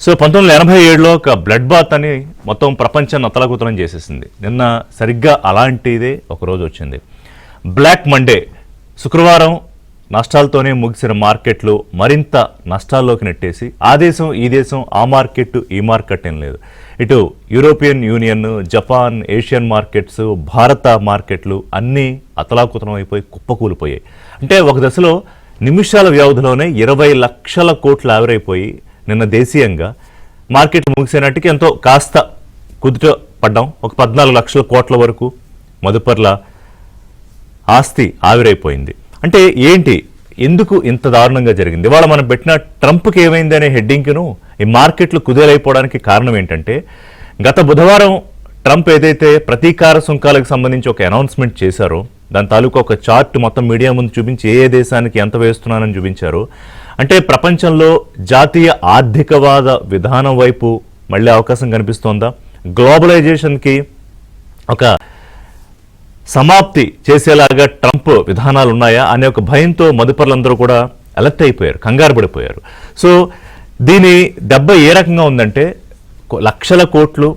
So 1987లో ఒక blood bath అని మొత్తం ప్రపంచాన్ని అతలాకుతలం చేసేసింది. నిన్న సరిగ్గా అలాంటిదే ఒకరోజు వచ్చింది. Black Monday. శుక్రవారం నష్టాలతోనే ముగిసిన మార్కెట్లు మరింత నష్టాల్లోకి నెట్టేసి ఆ దేశం ఈ దేశం, ఆ మార్కెట్ ఈ మార్కెట్ ఏం లేదు, ఇటు European union, Japan, Asian markets, భారత మార్కెట్లు అన్నీ అతలాకుతలం అయిపోయి కుప్పకూలిపోయాయి. అంటే ఒక దశలో నిమిషాల వ్యవధిలోనే 20 లక్షల కోట్లు ఆవిరైపోయి నిన్న దేశీయంగా మార్కెట్ ముగిసేనాటికి ఎంతో కాస్త కుదుట పడ్డాం. ఒక 14 లక్షల కోట్ల వరకు మదుపర్ల ఆస్తి ఆవిరైపోయింది. అంటే ఏంటి, ఎందుకు ఇంత దారుణంగా జరిగింది? ఇవాళ మనం పెట్టిన ట్రంప్కి ఏమైంది అనే హెడ్డింగ్ను ఈ మార్కెట్లు కుదేలైపోవడానికి కారణం ఏంటంటే, గత బుధవారం ట్రంప్ ఏదైతే ప్రతీకార సుంకాలకు సంబంధించి ఒక అనౌన్స్మెంట్ చేశారో దాని తాలూకా ఒక చార్ట్ మొత్తం మీడియా ముందు చూపించి ఏ దేశానికి ఎంత వేస్తున్నానని చూపించారు. అంటే ప్రపంచంలో జాతీయ ఆర్థికవాద విధానం వైపు మళ్ళీ అవకాశం కనిపిస్తోందా, గ్లోబలైజేషన్కి ఒక సమాప్తి చేసేలాగా ట్రంప్ విధానాలు ఉన్నాయా అనే ఒక భయంతో మదుపర్లందరూ కూడా అలర్ట్ అయిపోయారు, కంగారు పడిపోయారు. సో దీని దెబ్బ ఏ రకంగా ఉందంటే, లక్షల కోట్లు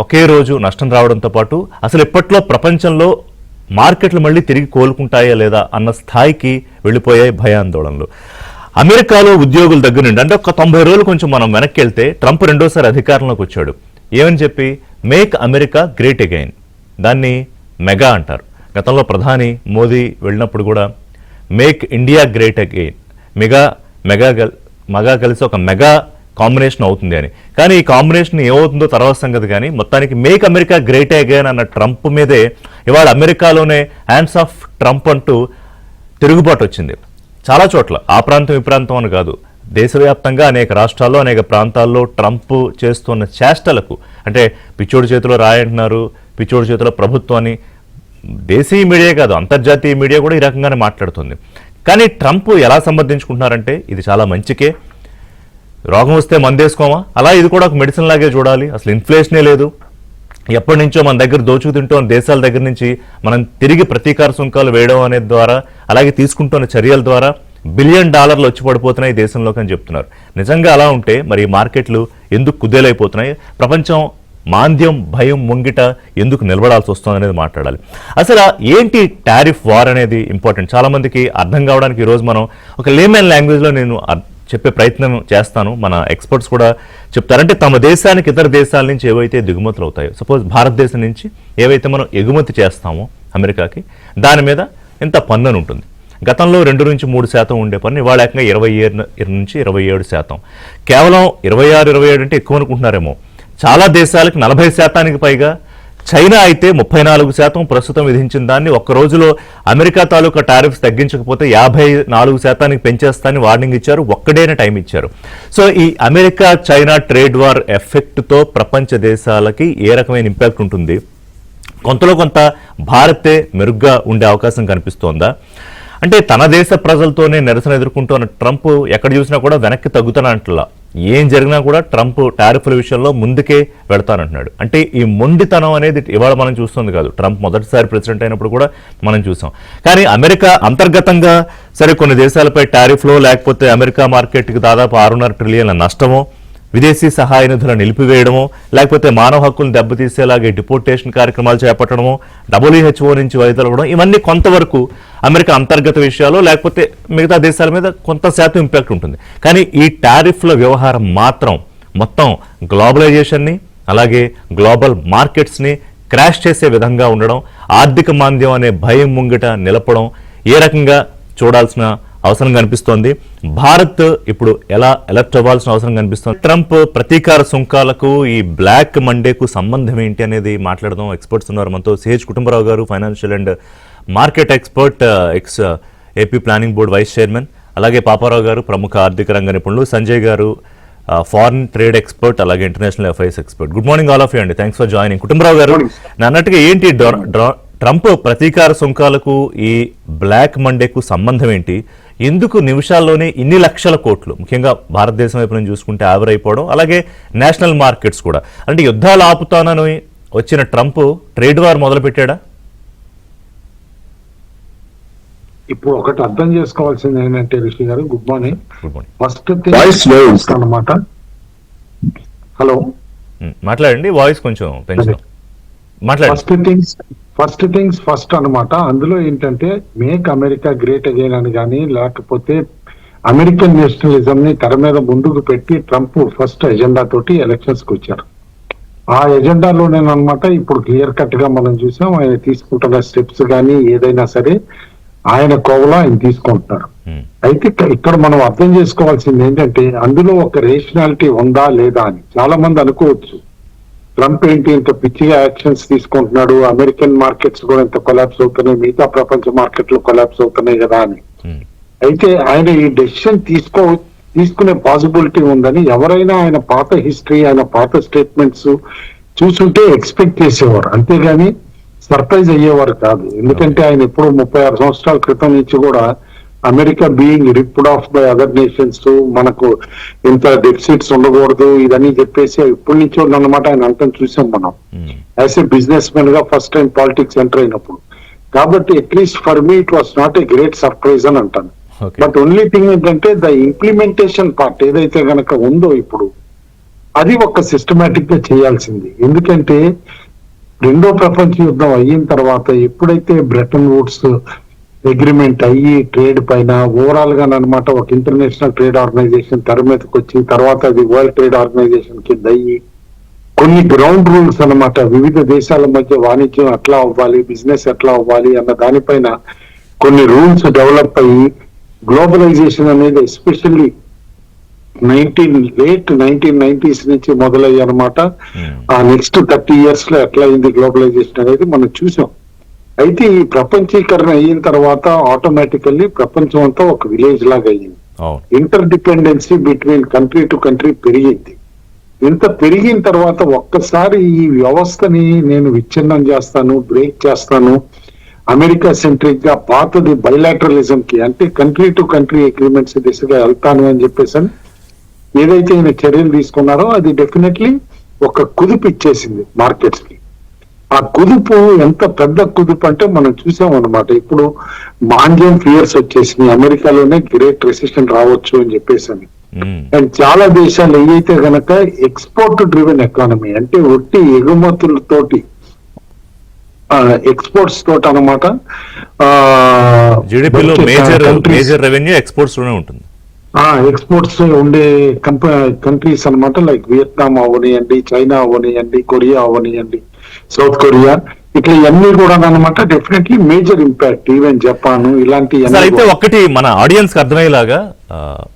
ఒకే రోజు నష్టం రావడంతో పాటు అసలు ఇప్పట్లో ప్రపంచంలో మార్కెట్లు మళ్ళీ తిరిగి కోలుకుంటాయా లేదా అన్న స్థాయికి వెళ్ళిపోయాయి భయాందోళనలు. అమెరికాలో ఉద్యోగుల దగ్గర నుండి అంటే ఒక 90 రోజులు కొంచెం మనం వెనక్కి వెళ్తే ట్రంప్ రెండోసారి అధికారంలోకి వచ్చాడు. ఏమని చెప్పి, మేక్ అమెరికా గ్రేట్ అగైన్, దాన్ని మెగా అంటారు. గతంలో ప్రధాని మోదీ వెళ్ళినప్పుడు కూడా make India great again, mega కలిసి ఒక మెగా కాంబినేషన్ అవుతుంది అని. కానీ ఈ కాంబినేషన్ ఏమవుతుందో తర్వాత సంగతి. కానీ మొత్తానికి మేక్ అమెరికా గ్రేట్ అగైన్ అన్న ట్రంప్ మీదే ఇవాళ అమెరికాలోనే హ్యాండ్స్ ఆఫ్ ట్రంప్ అంటూ తిరుగుబాటు వచ్చింది. చాలా చోట్ల, ఆ ప్రాంతం ఈ ప్రాంతం అని కాదు, దేశవ్యాప్తంగా అనేక రాష్ట్రాల్లో అనేక ప్రాంతాల్లో ట్రంప్ చేస్తున్న చేష్టలకు, అంటే పిచ్చోడి చేతిలో రాయంటున్నారు, పిచ్చోడి చేతిలో ప్రభుత్వాన్ని దేశీయ మీడియా కాదు అంతర్జాతీయ మీడియా కూడా ఈ రకంగానే మాట్లాడుతుంది. కానీ ట్రంప్ ఎలా సమర్థించుకుంటున్నారంటే, ఇది చాలా మంచికే, రోగం వస్తే మందేసుకోమా, అలా ఇది కూడా ఒక మెడిసిన్ లాగే చూడాలి, అసలు ఇన్ఫ్లేషనే లేదు, ఎప్పటి నుంచో మన దగ్గర దోచుకు తింటున్న దేశాల దగ్గర నుంచి మనం తిరిగి ప్రతీకార సుంకాలు వేయడం అనే ద్వారా, అలాగే తీసుకుంటున్న చర్యల ద్వారా $1 బిలియన్ వచ్చి పడిపోతున్నాయి దేశంలోకి అని చెప్తున్నారు. నిజంగా అలా ఉంటే మరి మార్కెట్లు ఎందుకు కుదేలైపోతున్నాయి, ప్రపంచం మాంద్యం భయం ముంగిట ఎందుకు నిలబడాల్సి వస్తుంది అనేది మాట్లాడాలి. అసలు ఏంటి టారిఫ్ వార్ అనేది ఇంపార్టెంట్, చాలా మందికి అర్థం కావడానికి ఈరోజు మనం ఒక లేమన్ లాంగ్వేజ్లో నేను చెప్పే ప్రయత్నం చేస్తాను. మన ఎక్స్పర్ట్స్ కూడా చెప్తారంటే, తమ దేశానికి ఇతర దేశాల నుంచి ఏవైతే దిగుమతులు అవుతాయో, సపోజ్ భారతదేశం నుంచి ఏవైతే మనం ఎగుమతి చేస్తామో అమెరికాకి, దాని మీద ఇంత పన్ను అని ఉంటుంది. గతంలో 2 నుంచి 3% ఉండే పన్ను ఇవాళ ఏకంగా 27 నుంచి 27%. కేవలం 26-27 అంటే ఎక్కువ అనుకుంటున్నారేమో, చాలా దేశాలకు 40% పైగా, చైనా అయితే 34% ప్రస్తుతం విధించిన దాన్ని ఒక్క రోజులో అమెరికా తాలూకా టారిఫ్స్ తగ్గించకపోతే 54% పెంచేస్తానని వార్నింగ్ ఇచ్చారు, ఒక్కడేనే టైం ఇచ్చారు. సో ఈ అమెరికా చైనా ట్రేడ్ వార్ ఎఫెక్ట్తో ప్రపంచ దేశాలకి ఏ రకమైన ఇంపాక్ట్ ఉంటుంది, కొంతలో కొంత భారతే మెరుగ్గా ఉండే అవకాశం కనిపిస్తోందా? అంటే తన దేశ ప్రజలతోనే నిరసన ఎదుర్కొంటున్న ట్రంప్ ఎక్కడ చూసినా కూడా వెనక్కి తగ్గుతానంటలా, ఏం జరిగినా కూడా ట్రంప్ టారిఫ్ల విషయంలో ముందుకే వెళతానంటున్నాడు. అంటే ఈ మొండితనం అనేది ఇవాళ మనం చూస్తుంది కాదు, ట్రంప్ మొదటిసారి ప్రెసిడెంట్ అయినప్పుడు కూడా మనం చూసాం. కానీ అమెరికా అంతర్గతంగా సరే కొన్ని దేశాలపై టారిఫ్లో, లేకపోతే అమెరికా మార్కెట్కి దాదాపు 6.5 ట్రిలియన్ల నష్టమో, విదేశీ సహాయ నిధులను నిలిపివేయడమో, లేకపోతే మానవ హక్కులను దెబ్బతీసేలాగే డిపోర్టేషన్ కార్యక్రమాలు చేపట్టడమో, WHO నుంచి వైదొలగడం, ఇవన్నీ కొంతవరకు అమెరికా అంతర్గత విషయాలు, లేకపోతే మిగతా దేశాల మీద కొంత శాతం ఇంపాక్ట్ ఉంటుంది. కానీ ఈ టారిఫ్ల వ్యవహారం మాత్రం మొత్తం గ్లోబలైజేషన్ని, అలాగే గ్లోబల్ మార్కెట్స్ని క్రాష్ చేసే విధంగా ఉండడం, ఆర్థిక మాంద్యం అనే భయం ముంగిట నిలపడం ఏ రకంగా చూడాల్సిన అవసరం కనిపిస్తోంది. భారత్ ఇప్పుడు ఎలా అలర్ట్ అవ్వాల్సిన అవసరం కనిపిస్తోంది. ట్రంప్ ప్రతీకార సుంకాలకు ఈ బ్లాక్ మండేకు సంబంధం ఏంటి అనేది మాట్లాడదాం. ఎక్స్పర్ట్స్ ఉన్నారు మనతో. సిహెచ్ కుటుంబరావు గారు, financial and market expert, ex AP planning board vice chairman, అలాగే పాపారావు గారు, ప్రముఖ ఆర్థిక రంగ నిపుణులు, సంజయ్ గారు, ఫారిన్ ట్రేడ్ ఎక్స్పర్ట్, అలాగే international affairs expert. Good morning all of you అండి, థ్యాంక్స్ ఫర్ జాయినింగ్. కుటుంబరావు గారు, అన్నట్టుగా ఏంటి ట్రంప్ ప్రతీకార సుంకాలకు ఈ బ్లాక్ మండేకు సంబంధం ఏంటి, ఎందుకు నిమిషాల్లోనే ఇన్ని లక్షల కోట్లు ముఖ్యంగా భారతదేశం వైపు నుంచి చూసుకుంటే ఆవిరైపోవడం, అలాగే నేషనల్ మార్కెట్స్ కూడా, అంటే యుద్ధాలు ఆపుతానని వచ్చిన ట్రంప్ ట్రేడ్ వార్ మొదలుపెట్టాడా? ఇప్పుడు ఒకటి అర్థం చేసుకోవాల్సింది ఏంటంటే రిషి గారు, గుడ్ మార్నింగ్. ఫస్ట్ థింగ్ అన్నమాట, హలో, మాట్లాడండి, వాయిస్ కొంచెం పెంచుదాం. మాట్లాడండి. ఫస్ట్ అన్నమాట. అందులో ఏంటంటే మేక్ అమెరికా గ్రేట్ అగైన్ అని కానీ, లేకపోతే అమెరికన్ నేషనలిజం ని తెర మీద ముందుకు పెట్టి ట్రంప్ ఫస్ట్ ఎజెండా తోటి ఎలక్షన్స్ కి వచ్చారు. ఆ ఎజెండాలోనేనమాట ఇప్పుడు క్లియర్ కట్ గా మనం చూసాం. ఆయన తీసుకుంటున్న స్టెప్స్ కానీ ఏదైనా సరే ఆయన కోవలో ఆయన తీసుకుంటున్నారు. అయితే ఇక్కడ మనం అర్థం చేసుకోవాల్సింది ఏంటంటే అందులో ఒక రేషనాలిటీ ఉందా లేదా అని. చాలా మంది అనుకోవచ్చు ట్రంప్ ఏంటి ఇంత పిచ్చిగా యాక్షన్స్ తీసుకుంటున్నాడు, అమెరికన్ మార్కెట్స్ కూడా ఇంత కొలాప్స్ అవుతున్నాయి, మిగతా ప్రపంచ మార్కెట్లు కొలాప్స్ అవుతున్నాయి కదా అని. అయితే ఆయన ఈ డెసిషన్ తీసుకునే పాసిబిలిటీ ఉందని ఎవరైనా ఆయన పాత హిస్టరీ, ఆయన పాత స్టేట్మెంట్స్ చూసుంటే ఎక్స్పెక్ట్ చేసేవారు, అంతేగాని సర్ప్రైజ్ అయ్యేవారు కాదు. ఎందుకంటే ఆయన ఎప్పుడు 36 సంవత్సరాల క్రితం నుంచి కూడా America being ripped of by other nations, మనకు ఇంత డెఫిసిట్స్ ఉండకూడదు ఇదని చెప్పేసి ఇప్పటి నుంచి ఉన్నమాట ఆయన అంతం చూసాం మనం యాజ్ ఏ బిజినెస్ మెన్ గా ఫస్ట్ టైం పాలిటిక్స్ ఎంటర్ అయినప్పుడు. కాబట్టి at least for me it was not a great surprise అని అంటాను. బట్ ఓన్లీ థింగ్ ఏంటంటే ద ఇంప్లిమెంటేషన్ పార్ట్ ఏదైతే గనక ఉందో ఇప్పుడు అది ఒక సిస్టమేటిక్ గా చేయాల్సింది. ఎందుకంటే రెండో ప్రపంచ యుద్ధం అయిన తర్వాత ఎప్పుడైతే బ్రెటన్ వుడ్స్ అగ్రిమెంట్ అయ్యి ట్రేడ్ పైన ఓవరాల్ గా అనమాట ఒక ఇంటర్నేషనల్ ట్రేడ్ ఆర్గనైజేషన్ తెర మీదకి వచ్చి తర్వాత అది వరల్డ్ ట్రేడ్ ఆర్గనైజేషన్ కింద అయ్యి కొన్ని గ్రౌండ్ రూల్స్ అన్నమాట, వివిధ దేశాల మధ్య వాణిజ్యం ఎట్లా అవ్వాలి, బిజినెస్ ఎట్లా అవ్వాలి అన్న దానిపైన కొన్ని రూల్స్ డెవలప్ అయ్యి గ్లోబలైజేషన్ అనేది ఎస్పెషల్లీ లేట్ 1990s నుంచి మొదలయ్యి అనమాట. ఆ నెక్స్ట్ 30 years లో ఎట్లా అయింది గ్లోబలైజేషన్ అనేది మనం చూసాం. అయితే ఈ ప్రపంచీకరణ అయిన తర్వాత ఆటోమేటికల్లీ ప్రపంచం అంతా ఒక విలేజ్ లాగా అయ్యింది. Inter dependency between country to country పెరిగింది. ఇంత పెరిగిన తర్వాత ఒక్కసారి ఈ వ్యవస్థని నేను విచ్ఛిన్నం చేస్తాను, బ్రేక్ చేస్తాను, అమెరికా సెంట్రిక్ గా పాతది బైలాటరలిజం కి అంటే కంట్రీ టు కంట్రీ అగ్రిమెంట్స్ దిశగా వెళ్తాను అని చెప్పేసి ఏదైతే ఈయన చర్యలు తీసుకున్నారో అది డెఫినెట్లీ ఒక కుదుపు ఇచ్చేసింది మార్కెట్స్ కి. ఆ కుదుపు ఎంత పెద్ద కుదుపు అంటే మనం చూసాం అనమాట. ఇప్పుడు మాంద్యం ఫియర్స్ వచ్చేసినాయి, అమెరికాలోనే గ్రేట్ రెసిషన్ రావచ్చు అని చెప్పేసి అని. అండ్ చాలా దేశాలు ఏవైతే గనక ఎక్స్పోర్ట్ డ్రివెన్ ఎకానమీ అంటే ఒట్టి ఎగుమతులతోటి ఎక్స్పోర్ట్స్ తోటి అనమాట మేజర్ రెవెన్యూ ఎక్స్పోర్ట్స్ లోనే ఉంటుంది. ఎక్స్పోర్ట్స్ ఉండే కంట్రీస్ అనమాట, లైక్ వియత్నాం అవనియండి, చైనా అవనియండి, కొరియా అవనియండి, సౌత్ కొరియా, ఇట్లా ఇవన్నీ కూడా అనమాట definitely major impact. Even Japan ఇలాంటి. అయితే ఒకటి మన ఆడియన్స్ కి అర్థమయ్యేలాగా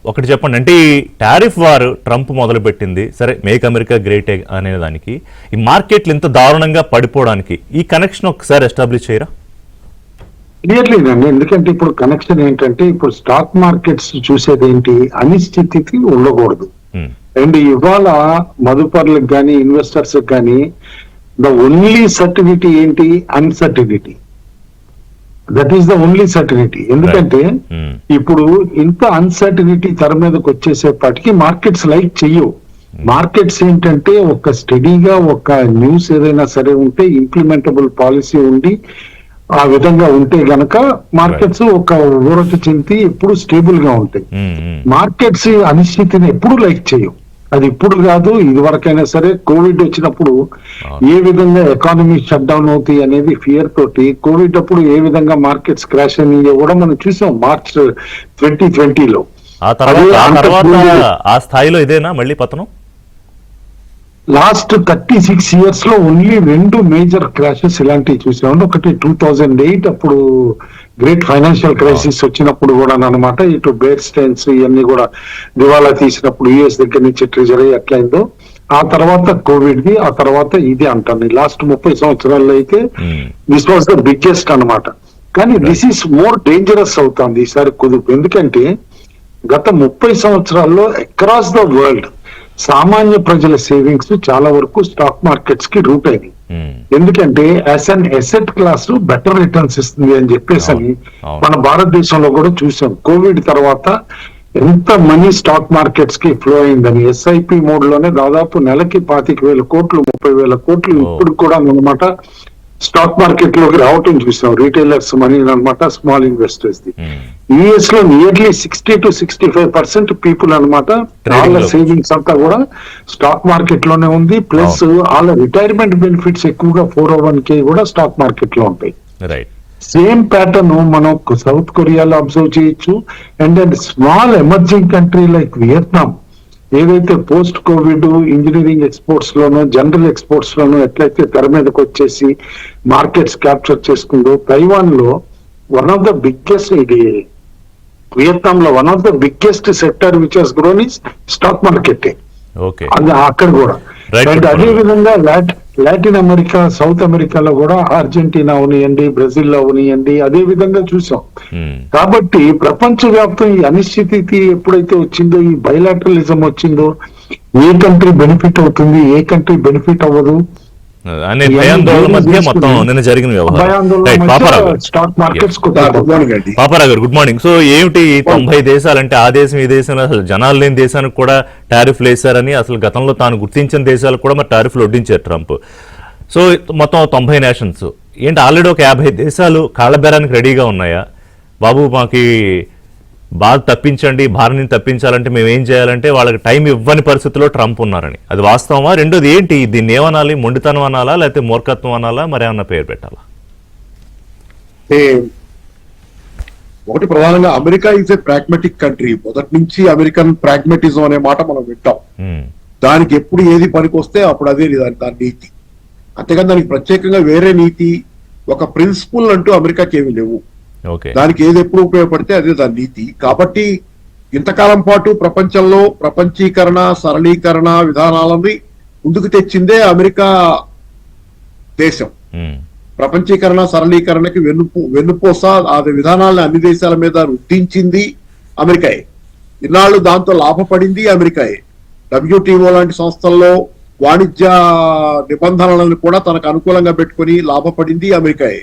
ఒకటి చెప్పండి, అంటే ఈ టారిఫ్ వార్ ట్రంప్ మొదలు పెట్టింది సరే, మేక్ అమెరికా గ్రేట్ అనే దానికి ఈ మార్కెట్లు ఇంత దారుణంగా పడిపోవడానికి ఈ కనెక్షన్ ఒకసారి ఎస్టాబ్లిష్ చేయరా? క్లియర్లీ అండి. ఎందుకంటే ఇప్పుడు కనెక్షన్ ఏంటంటే ఇప్పుడు స్టాక్ మార్కెట్స్ చూసేది ఏంటి, అనిశ్చితి ఉండకూడదు. అండ్ ఇవాళ మదుపర్లకు కానీ ఇన్వెస్టర్స్ కానీ ద ఓన్లీ సర్టినిటీ ఏంటి, uncertainty. That is the only certainty. ఎందుకంటే ఇప్పుడు ఇంత అన్సర్టినిటీ తెర మీదకి వచ్చేసేపటికి మార్కెట్స్ లైక్ చెయ్యవు. మార్కెట్స్ ఏంటంటే ఒక స్టడీగా ఒక న్యూస్ ఏదైనా సరే ఉంటే ఇంప్లిమెంటబుల్ పాలసీ ఉండి ఆ విధంగా ఉంటే గనక మార్కెట్స్ ఒక ఊరట చెంది ఎప్పుడు స్టేబుల్ గా ఉంటాయి. మార్కెట్స్ అనిశ్చితిని ఎప్పుడు లైక్ చేయవు. అది ఇప్పుడు కాదు, ఇది వరకైనా సరే. కోవిడ్ వచ్చినప్పుడు ఏ విధంగా ఎకానమీ షట్ డౌన్ అవుతాయి అనేది ఫియర్ తోటి కోవిడ్ అప్పుడు ఏ విధంగా మార్కెట్స్ క్రాష్ అని కూడా మనం చూసాం మార్చ్ 2020లో. ఆ స్థాయిలో ఇదేనా మళ్ళీ పతనం? లాస్ట్ 36 years లో ఓన్లీ 2 మేజర్ క్రాషెస్ ఇలాంటివి చూసాము. ఒకటి 2008 అప్పుడు గ్రేట్ ఫైనాన్షియల్ క్రైసిస్ వచ్చినప్పుడు కూడా అనమాట, ఇటు బేర్ స్టైన్స్ ఇవన్నీ కూడా దివాలా తీసినప్పుడు యుఎస్ దగ్గర నుంచి ట్రెజరీ ఎట్లయిందో, ఆ తర్వాత కోవిడ్ ది, ఆ తర్వాత ఇది అంటాను. లాస్ట్ 30 సంవత్సరాల్లో అయితే దిస్ వాజ్ ద బిగ్గెస్ట్ అనమాట. కానీ దిస్ ఈస్ మోర్ డేంజరస్ అవుతుంది ఈసారి కుదుపు. ఎందుకంటే గత 30 సంవత్సరాల్లో అక్రాస్ ద వరల్డ్ సామాన్య ప్రజల సేవింగ్స్ చాలా వరకు స్టాక్ మార్కెట్స్ కి రూట్ అయినాయి. ఎందుకంటే as an asset class better returns ఇస్తుంది అని చెప్పేసి అని మన భారతదేశంలో కూడా చూసాం. కోవిడ్ తర్వాత ఎంత మనీ స్టాక్ మార్కెట్స్ కి ఫ్లో అయిందని. ఎస్ఐపి మోడ్ లోనే దాదాపు నెలకి 25,000 కోట్లు 30,000 కోట్లు ఇప్పుడు కూడా అనమాట స్టాక్ మార్కెట్ లోకి రావటం చూసాం. రీటైలర్స్ మనీ అనమాట, స్మాల్ ఇన్వెస్టర్స్ ది. యుఎస్ లో నియర్లీ 60-65% పీపుల్ అనమాట, వాళ్ళ సేవింగ్స్ అంతా కూడా స్టాక్ మార్కెట్ లోనే ఉంది. ప్లస్ వాళ్ళ రిటైర్మెంట్ బెనిఫిట్స్ ఎక్కువగా 401k కూడా స్టాక్ మార్కెట్ లో ఉంటాయి. సేమ్ ప్యాటర్న్ మనం సౌత్ కొరియాలో అబ్జర్వ్ చేయొచ్చు. And and small emerging country like Vietnam ఏదైతే పోస్ట్ కోవిడ్ ఇంజనీరింగ్ ఎక్స్పోర్ట్స్ లోనూ జనరల్ ఎక్స్పోర్ట్స్ లోనూ ఎట్లయితే తెర మీదకి వచ్చేసి మార్కెట్స్ క్యాప్చర్ చేసుకుందో, తైవాన్ లో వన్ ఆఫ్ ద బిగ్గెస్ట్, ఇది వియత్నాం లో one of the biggest sector which has grown is stock market. అది అక్కడ కూడా. అండ్ అదే విధంగా లాటిన్ అమెరికా, సౌత్ అమెరికాలో కూడా అర్జెంటీనా అవనియండి, బ్రెజిల్ లో అవనియండి, అదే విధంగా చూసాం. కాబట్టి ప్రపంచవ్యాప్తం ఈ అనిశ్చితి ఎప్పుడైతే వచ్చిందో, ఈ బైలాటరలిజం వచ్చిందో, ఏ కంట్రీ బెనిఫిట్ అవుతుంది, ఏ కంట్రీ బెనిఫిట్ అవ్వదు అనే భయాందోళన మధ్య మొత్తం నిన్న జరిగిన వ్యవహారం. పాపారావు గారు గుడ్ మార్నింగ్. సో ఏమిటి 90 దేశాలంటే ఆ దేశం ఈ దేశం, అసలు జనాలు లేని దేశానికి కూడా టారిఫ్లు వేశారని, అసలు గతంలో తాను గుర్తించిన దేశాలకు కూడా మరి టారిఫ్లు వడ్డించారు ట్రంప్. సో మొత్తం 90 నేషన్స్ ఏంటి, ఆల్రెడీ ఒక 50 దేశాలు కాళ్ళబేరానికి రెడీగా ఉన్నాయా? బాబు మాకు బాధ తప్పించండి, భారని తప్పించాలంటే మేము ఏం చేయాలంటే వాళ్ళకి టైం ఇవ్వని పరిస్థితిలో ట్రంప్ ఉన్నారని, అది వాస్తవమా? రెండోది ఏంటి, దీన్ని ఏమనాలి, మొండితనం అనాలా లేకపోతే మూర్ఖత్వం అనాలా, మరేమన్నా పేరు పెట్టాలా? ఒకటి ప్రధానంగా America is a pragmatic country. మొదటి నుంచి అమెరికన్ ప్రాగ్మాటిజం అనే మాట మనం వింటాం. దానికి ఎప్పుడు ఏది పనికొస్తే అప్పుడు అదే దాని నీతి. అంతేగాని దానికి ప్రత్యేకంగా వేరే నీతి, ఒక ప్రిన్సిపుల్ అంటూ అమెరికాకి ఏమి లేవు. దానికి ఏది ఎప్పుడు ఉపయోగపడితే అదే దాని నీతి. కాబట్టి ఇంతకాలం పాటు ప్రపంచంలో ప్రపంచీకరణ, సరళీకరణ విధానాలని ముందుకు తెచ్చిందే అమెరికా దేశం. ప్రపంచీకరణ, సరళీకరణకి వెన్నుపోస ఆ విధానాలను అన్ని దేశాల మీద రుద్దించింది అమెరికాయే. ఇన్నాళ్ళు దాంతో లాభపడింది అమెరికాయే. WTO లాంటి సంస్థల్లో వాణిజ్య నిబంధనలను కూడా తనకు అనుకూలంగా పెట్టుకుని లాభపడింది అమెరికాయే.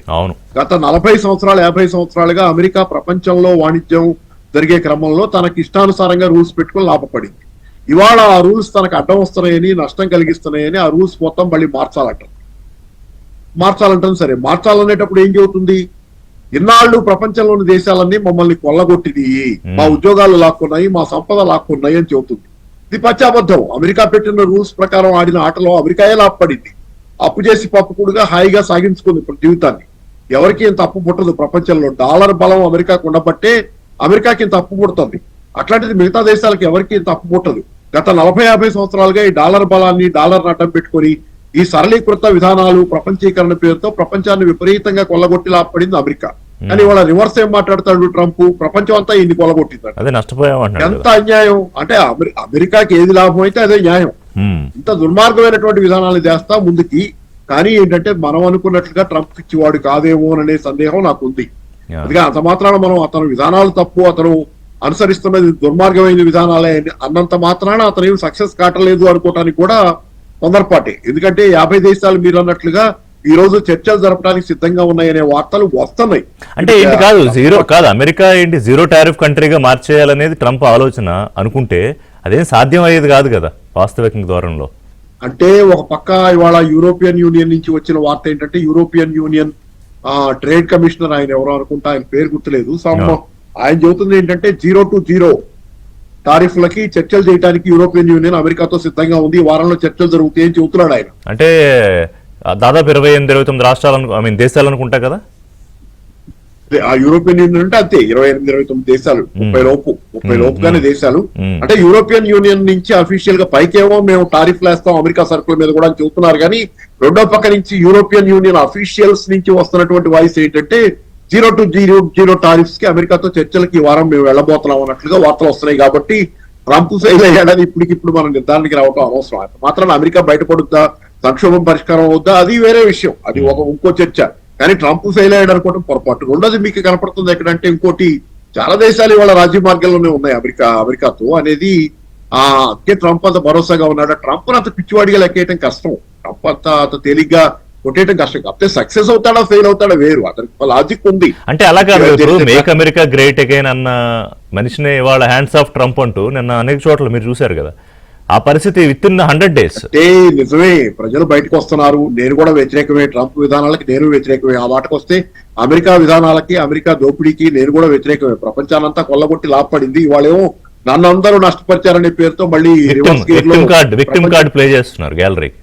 గత 40 సంవత్సరాలు 50 సంవత్సరాలుగా అమెరికా ప్రపంచంలో వాణిజ్యం జరిగే క్రమంలో తనకి ఇష్టానుసారంగా రూల్స్ పెట్టుకుని లాభపడింది. ఇవాళ ఆ రూల్స్ తనకు అడ్డం వస్తున్నాయని, నష్టం కలిగిస్తున్నాయని ఆ రూల్స్ మొత్తం మళ్ళీ మార్చాలంటాం. సరే, మార్చాలనేటప్పుడు ఏం చెబుతుంది, ఇన్నాళ్ళు ప్రపంచంలోని దేశాలన్నీ మమ్మల్ని కొల్లగొట్టిది, మా ఉద్యోగాలు లాక్కున్నాయి, మా సంపద లాక్కున్నాయి అని చెబుతుంది. ఇది పచ్చాబద్ధం. అమెరికా పెట్టిన రూల్స్ ప్రకారం ఆడిన ఆటలో అమెరికాయే లాభపడింది. అప్పు చేసి పప్పుకుడుగా హాయిగా సాగించుకుంది ఇప్పుడు జీవితాన్ని. ఎవరికి ఇంత అప్పు పుట్టదు ప్రపంచంలో. డాలర్ బలం అమెరికాకు ఉండబట్టే అమెరికాకి ఇంత అప్పు పుడుతుంది. అట్లాంటిది మిగతా దేశాలకు ఎవరికి ఇంత అప్పు పుట్టదు. గత 40-50 సంవత్సరాలుగా ఈ డాలర్ బలాన్ని, డాలర్ అడ్డం పెట్టుకుని ఈ సరళీకృత విధానాలు, ప్రపంచీకరణ పేరుతో ప్రపంచాన్ని విపరీతంగా కొల్లగొట్టి లాభపడింది అమెరికా. కానీ వాళ్ళ రివర్స్ ఏం మాట్లాడతాడు ట్రంప్, ప్రపంచం అంతా ఇన్ని కొల్లగొట్టింది. ఎంత అన్యాయం అంటే, అమెరికాకి ఏది లాభం అయితే అదే న్యాయం. ఇంత దుర్మార్గమైనటువంటి విధానాలు చేస్తా ముందుకి. కానీ ఏంటంటే మనం అనుకున్నట్లుగా ట్రంప్ ఇచ్చివాడు కాదేమో అనే సందేహం నాకు ఉంది. అందుకే అంత మాత్రాన మనం అతను విధానాలు తప్పు, అతను అనుసరిస్తున్నది దుర్మార్గమైన విధానాలే అన్నంత మాత్రాన అతను ఏమి సక్సెస్ కావట్లేదు అనుకోవటానికి కూడా తొందరపాటే. ఎందుకంటే 50 దేశాలు మీరు అన్నట్లుగా ఈ రోజు చర్చలు జరపడానికి సిద్ధంగా ఉన్నాయనే వార్తలు వస్తున్నాయి. అంటే ఏంటి కాదు, జీరో కాదు, అమెరికా ఏంటి జీరో టారిఫ్ కంట్రీగా మార్చేయాలనేది ట్రంప్ ఆలోచన అనుకుంటే అదేం సాధ్యం అయ్యేది కాదు కదా వాస్తవిక ధోరణిలో. అంటే ఒక పక్క ఇవాళ యూరోపియన్ యూనియన్ నుంచి వచ్చిన వార్త ఏంటంటే, యూరోపియన్ యూనియన్ ట్రేడ్ కమిషనర్ ఆయన ఎవరో అనుకుంటా, ఆయన పేరు గుర్తులేదు, ఆయన చెబుతుంది ఏంటంటే 0 to 0 టారిఫ్లకి చర్చలు చేయడానికి యూరోపియన్ యూనియన్ అమెరికాతో సిద్ధంగా ఉంది, ఈ వారంలో చర్చలు జరుగుతాయని చెబుతున్నాడు ఆయన. అంటే దాదాపు 28-29 రాష్ట్రాలు దేశాలు అనుకుంటా కదా ఆ యూరోపియన్ యూనియన్ అంటే అంతే 28-29 దేశాలు, 30 లోపుగానే దేశాలు. అంటే యూరోపియన్ యూనియన్ నుంచి అఫీషియల్ గా పైకేమో మేము టారిఫ్లు వేస్తాం అమెరికా సరుకుల మీద కూడా చెబుతున్నారు. కానీ రెండో పక్క నుంచి యూరోపియన్ యూనియన్ అఫీషియల్స్ నుంచి వస్తున్నటువంటి వాయిస్ ఏంటంటే 0 to 0 టారిఫ్స్ కి అమెరికాతో చర్చలకి ఈ వారం మేము వెళ్ళబోతున్నాం అన్నట్లుగా వార్తలు వస్తున్నాయి. కాబట్టి ట్రంప్ ఫెయిల్ అయ్యాడని ఇప్పటికిప్పుడు మనం నిర్ధారణకి రావడం అవసరం. మాత్రం అమెరికా బయటపడుద్దా, సంక్షోభం పరిష్కారం అవుద్దా, అది వేరే విషయం, అది ఇంకో చర్చ. కానీ ట్రంప్ ఫెయిల్ అయ్యాడు అనుకోవడం పొరపాటు. రెండోది మీకు కనపడుతుంది ఎక్కడంటే, ఇంకోటి చాలా దేశాలు ఇవాళ రాజ్య మార్గంలోనే ఉన్నాయి అమెరికాతో అనేది. అందుకే ట్రంప్ అంత భరోసాగా ఉన్నాడు. ట్రంప్ అంత పిచ్చివాడిగా లెక్కేయటం కష్టం, ట్రంప్ అంత తేలిగ్గా కొట్టేయటం కష్టం. కాకపోతే సక్సెస్ అవుతాడా ఫెయిల్ అవుతాడా వేరు, అతనికి లాజిక్ ఉంది. అంటే అలా కాదు, మేక్ అమెరికా గ్రేట్ అగైన్ అన్న మనిషిని ఇవాళ హ్యాండ్స్ ఆఫ్ ట్రంప్ అంటూ నిన్న అనేక చోట్ల మీరు చూశారు కదా, ఆ పరిస్థితి విత్ ఇన్ 100 days. అంటే నిజమే, ప్రజలు బయటకు వస్తున్నారు. నేను కూడా వ్యతిరేకమే, ట్రంప్ విధానాలకి నేను వ్యతిరేకమే. ఆ మాటకు వస్తే అమెరికా విధానాలకి, అమెరికా దోపిడీకి నేను కూడా వ్యతిరేకమే. ప్రపంచానంతా కొల్లగొట్టి లాభపడింది. ఇవాళేమో నన్ను అందరూ నష్టపరిచారనే పేరుతో మళ్ళీ రివర్స్ గేర్ లో విక్టిమ్ కార్డ్ ప్లే చేస్తున్నారు గ్యాలరీకి.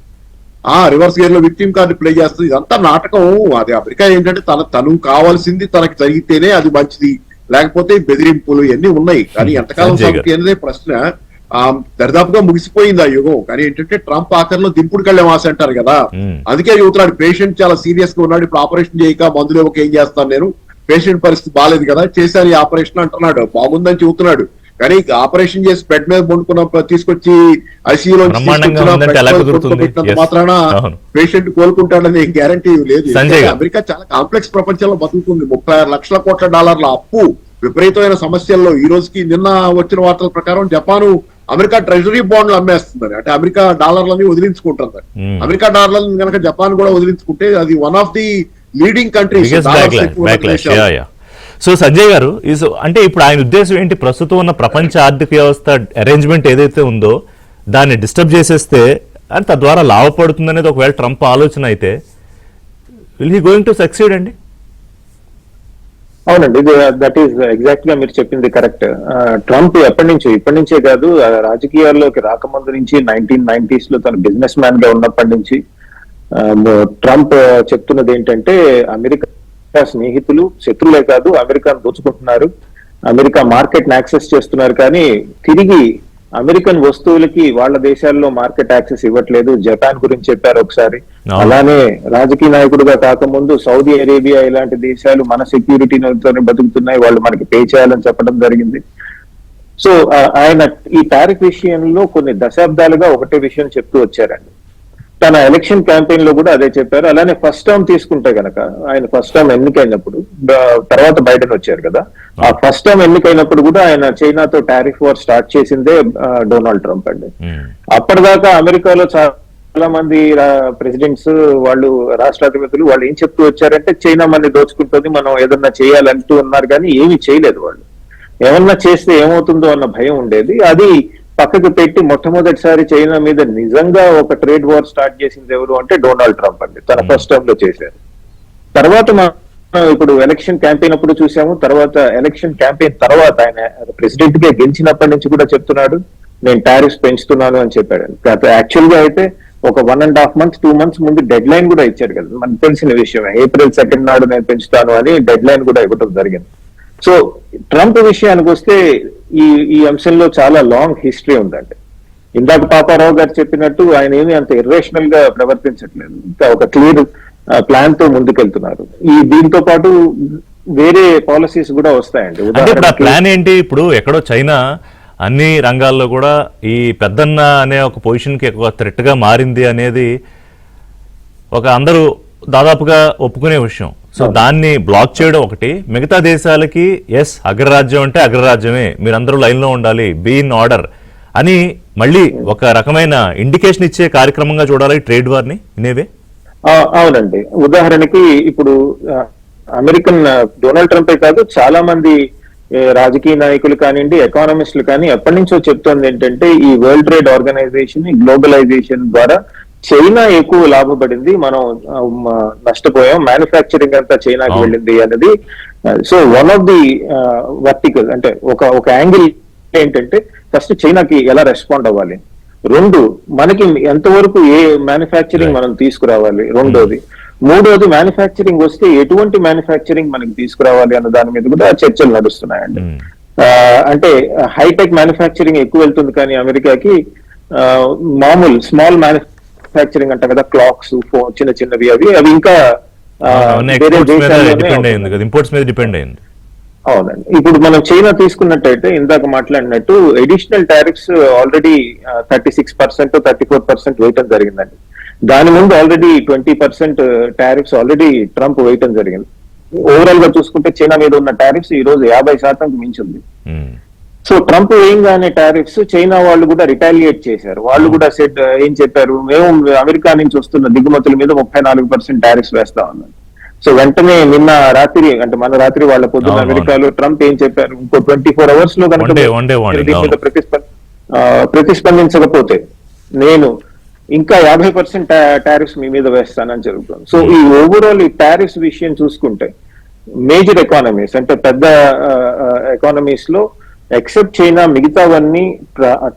రివర్స్ గేర్ లో విక్టిమ్ కార్డు ప్లే చేస్తుంది. ఇదంతా నాటకం. అది అమెరికా ఏంటంటే తను కావాల్సింది తనకి జరిగితేనే అది మంచిది, లేకపోతే బెదిరింపులు ఇవన్నీ ఉన్నాయి. కానీ ఎంతకాలం సాగుతాయి అనేది ప్రశ్న. దరిదాపుగా ముగిసిపోయింది ఆ యుగం. కానీ ఏంటంటే ట్రంప్ ఆఖరిలో దింపుడు కళ్ళెం ఆశ అంటారు కదా, అందుకే చెబుతున్నాడు పేషెంట్ చాలా సీరియస్ గా ఉన్నాడు, ఇప్పుడు ఆపరేషన్ చేయక మందులు ఇవ్వక ఏం చేస్తాను నేను, పేషెంట్ పరిస్థితి బాగాలేదు కదా, చేశాను ఈ ఆపరేషన్ అంటున్నాడు. బాగుందని చెబుతున్నాడు. కానీ ఆపరేషన్ చేసి బెడ్ మీద పండుకున్న తీసుకొచ్చి ఐసీయూలో మాత్రాన పేషెంట్ కోలుకుంటాడని గ్యారంటీ లేదు. అమెరికా చాలా కాంప్లెక్స్ ప్రపంచంలో బతుకుతుంది. $36 లక్షల అప్పు, విపరీతమైన సమస్యల్లో. ఈ రోజుకి నిన్న వచ్చిన వార్తల ప్రకారం జపాను అమెరికా ట్రెజరీ బాండ్లు అమ్మేస్తుందని, అంటే అమెరికా డాలర్లని వదిలించుకుంటుంది. అమెరికా డాలర్లను కనుక జపాన్ కూడా వదిలించుకుంటే అది one of the leading countries. So Sanjay గారు, అంటే ఇప్పుడు ఆయన ఉద్దేశం ఏంటి? ప్రస్తుతం ఉన్న ప్రపంచ ఆర్థిక వ్యవస్థ అరేంజ్మెంట్ ఏదైతే ఉందో దాన్ని డిస్టర్బ్ చేసేస్తే అని తద్వారా లాభపడుతుంది అనేది ఒకవేళ ట్రంప్ ఆలోచన అయితే, will he going to succeed అండి? అవునండి, దట్ ఈస్ ఎగ్జాక్ట్ గా మీరు చెప్పింది కరెక్ట్. ట్రంప్ ఇప్పటి నుంచే కాదు, రాజకీయాల్లోకి రాకముందు నుంచి 1990s లో తను బిజినెస్ మ్యాన్ గా ఉన్నప్పటి నుంచి ట్రంప్ చెప్తున్నది ఏంటంటే అమెరికా స్నేహితులు శత్రులే కాదు, అమెరికాను దోచుకుంటున్నారు, అమెరికా మార్కెట్ యాక్సెస్ చేస్తున్నారు, కానీ తిరిగి అమెరికన్ వస్తువులకి వాళ్ళ దేశాల్లో మార్కెట్ యాక్సెస్ ఇవ్వట్లేదు. జపాన్ గురించి చెప్పారు ఒకసారి. అలానే రాజకీయ నాయకుడిగా కాకముందు సౌదీ అరేబియా ఇలాంటి దేశాలు మన సెక్యూరిటీతోనే బతుకుతున్నాయి, వాళ్ళు మనకి పే చేయాలని చెప్పడం జరిగింది. సో ఆయన ఈ టారిఫ్ విషయంలో కొన్ని దశాబ్దాలుగా ఒకటే విషయం చెప్తూ వచ్చారండి. తన ఎలక్షన్ క్యాంపెయిన్ లో కూడా అదే చెప్పారు. అలానే ఫస్ట్ టర్మ్ తీసుకుంటే గనక, ఆయన ఫస్ట్ టర్మ్ ఎన్నికైనప్పుడు, తర్వాత బైడెన్ వచ్చారు కదా, ఆ ఫస్ట్ టర్మ్ ఎన్నికైనప్పుడు కూడా ఆయన చైనాతో టారిఫ్ వార్ స్టార్ట్ చేసిందే డొనాల్డ్ ట్రంప్ అండి. అప్పటిదాకా అమెరికాలో చాలా మంది ప్రెసిడెంట్స్, వాళ్ళు రాష్ట్రాధిపతులు వాళ్ళు ఏం చెప్తూ వచ్చారంటే చైనా మనని దోచుకుంటుంది, మనం ఏదన్నా చేయాలంటూ ఉన్నారు, కానీ ఏమీ చేయలేదు. వాళ్ళు ఏమన్నా చేస్తే ఏమవుతుందో అన్న భయం ఉండేది. అది పక్కకు పెట్టి మొట్టమొదటిసారి చైనా మీద నిజంగా ఒక ట్రేడ్ వార్ స్టార్ట్ చేసింది ఎవరు అంటే డొనాల్డ్ ట్రంప్ అండి. తన ఫస్ట్ టర్మ్ లో చేశారు. తర్వాత మనం ఇప్పుడు ఎలక్షన్ క్యాంపెయిన్ అప్పుడు చూసాము, తర్వాత ఎలక్షన్ క్యాంపెయిన్ తర్వాత ఆయన ప్రెసిడెంట్ గా గెలిచినప్పటి నుంచి కూడా చెప్తున్నాడు నేను టారిఫ్స్ పెంచుతున్నాను అని చెప్పాడు. యాక్చువల్ గా అయితే ఒక 1.5 months 2 months ముందు డెడ్ లైన్ కూడా ఇచ్చారు కదా, మనకు తెలిసిన విషయం. April 2 నాడు నేను పెంచుతాను అని డెడ్ లైన్ కూడా ఇవ్వడం జరిగింది. సో ట్రంప్ విషయానికి వస్తే ఈ అంశంలో చాలా లాంగ్ హిస్టరీ ఉందండి. ఇందాక పాపారావు గారు చెప్పినట్టు ఆయన ఏమీ అంత ఇర్రేషనల్ గా ప్రవర్తించట్లేదు, ఇంకా ఒక క్లియర్ ప్లాన్ తో ముందుకెళ్తున్నారు. దీంతో పాటు వేరే పాలసీస్ కూడా వస్తాయండి. ప్లాన్ ఏంటి? ఇప్పుడు ఎక్కడో చైనా అన్ని రంగాల్లో కూడా ఈ పెద్దన్న అనే ఒక పొజిషన్ కి ఒక థ్రెట్ గా మారింది అనేది ఒక అందరూ దాదాపుగా ఒప్పుకునే విషయం. సో దాన్ని బ్లాక్ చేయడం ఒకటి, మిగతా దేశాలకి ఎస్ అగ్రరాజ్యం అంటే అగ్రరాజ్యమే, మీరందరూ లైన్ లో ఉండాలి, బీ ఇన్ ఆర్డర్ అని మళ్ళీ ఒక రకమైన ఇండికేషన్ ఇచ్చే కార్యక్రమంగా చూడాలి ట్రేడ్ వార్ ని ఇనేవే. అవునండి, ఉదాహరణకి ఇప్పుడు అమెరికన్ డొనాల్డ్ ట్రంపే కాదు, చాలా మంది రాజకీయ నాయకులు కానివ్వండి, ఎకానమిస్టులు కానీ ఎప్పటి నుంచో చెప్తోంది ఏంటంటే ఈ వరల్డ్ ట్రేడ్ ఆర్గనైజేషన్, గ్లోబలైజేషన్ ద్వారా చైనా ఎక్కువ లాభపడింది, మనం నష్టపోయాం, మ్యానుఫ్యాక్చరింగ్ అంతా చైనాకి వెళ్ళింది అనేది. So one of the vertical అంటే ఒక యాంగిల్ ఏంటంటే ఫస్ట్ చైనాకి ఎలా రెస్పాండ్ అవ్వాలి, రెండు మనకి ఎంతవరకు ఏ మ్యానుఫ్యాక్చరింగ్ మనం తీసుకురావాలి, రెండోది, మూడోది మ్యానుఫ్యాక్చరింగ్ వస్తే ఎటువంటి మ్యానుఫ్యాక్చరింగ్ మనకి తీసుకురావాలి అన్న దాని మీద కూడా చర్చలు నడుస్తున్నాయండి. అంటే హైటెక్ మ్యానుఫ్యాక్చరింగ్ ఎక్కువ వెళ్తుంది, కానీ అమెరికాకి మామూలు స్మాల్ మ్యానుఫ్యాక్చరింగ్ అంటాం కదా, క్లాక్స్, చిన్న చిన్నవి అవి ఇంకా ఇంపోర్ట్స్ మీద డిపెండ్ అయింది. అవునండి, ఇప్పుడు మనం చైనా తీసుకున్నట్టయితే ఇందాక మాట్లాడినట్టు అడిషనల్ టారిఫ్స్ ఆల్రెడీ 36% 34% వేయటం జరిగిందండి. దాని ముందు ఆల్రెడీ 20% టారిఫ్స్ ఆల్రెడీ ట్రంప్ వేయటం జరిగింది. ఓవరాల్ గా చూసుకుంటే చైనా మీద ఉన్న టారిఫ్స్ ఈ రోజు 50% మించింది. సో ట్రంప్ వేయంగానే టారిఫ్స్ చైనా వాళ్ళు కూడా రిటాలియేట్ చేశారు. వాళ్ళు కూడా ఏం చెప్పారు, మేము అమెరికా నుంచి వస్తున్న దిగుమతుల మీద 34% టారిఫ్స్ వేస్తా ఉన్నాం. సో వెంటనే నిన్న రాత్రి అంటే మన రాత్రి వాళ్ళ పొద్దున్న అమెరికాలో ట్రంప్ ఏం చెప్పారు, ఇంకో 24 hours లో కనుక ప్రతిస్పందించకపోతే నేను ఇంకా 50% టారిఫ్స్ మీ మీద వేస్తానని జరుగుతుంది. సో ఈ ఓవరాల్ ఈ టారిఫ్స్ విషయం చూసుకుంటే మేజర్ ఎకానమీస్ అంటే పెద్ద ఎకానమీస్ లో ఎక్సెప్ట్ చైనా మిగతావన్నీ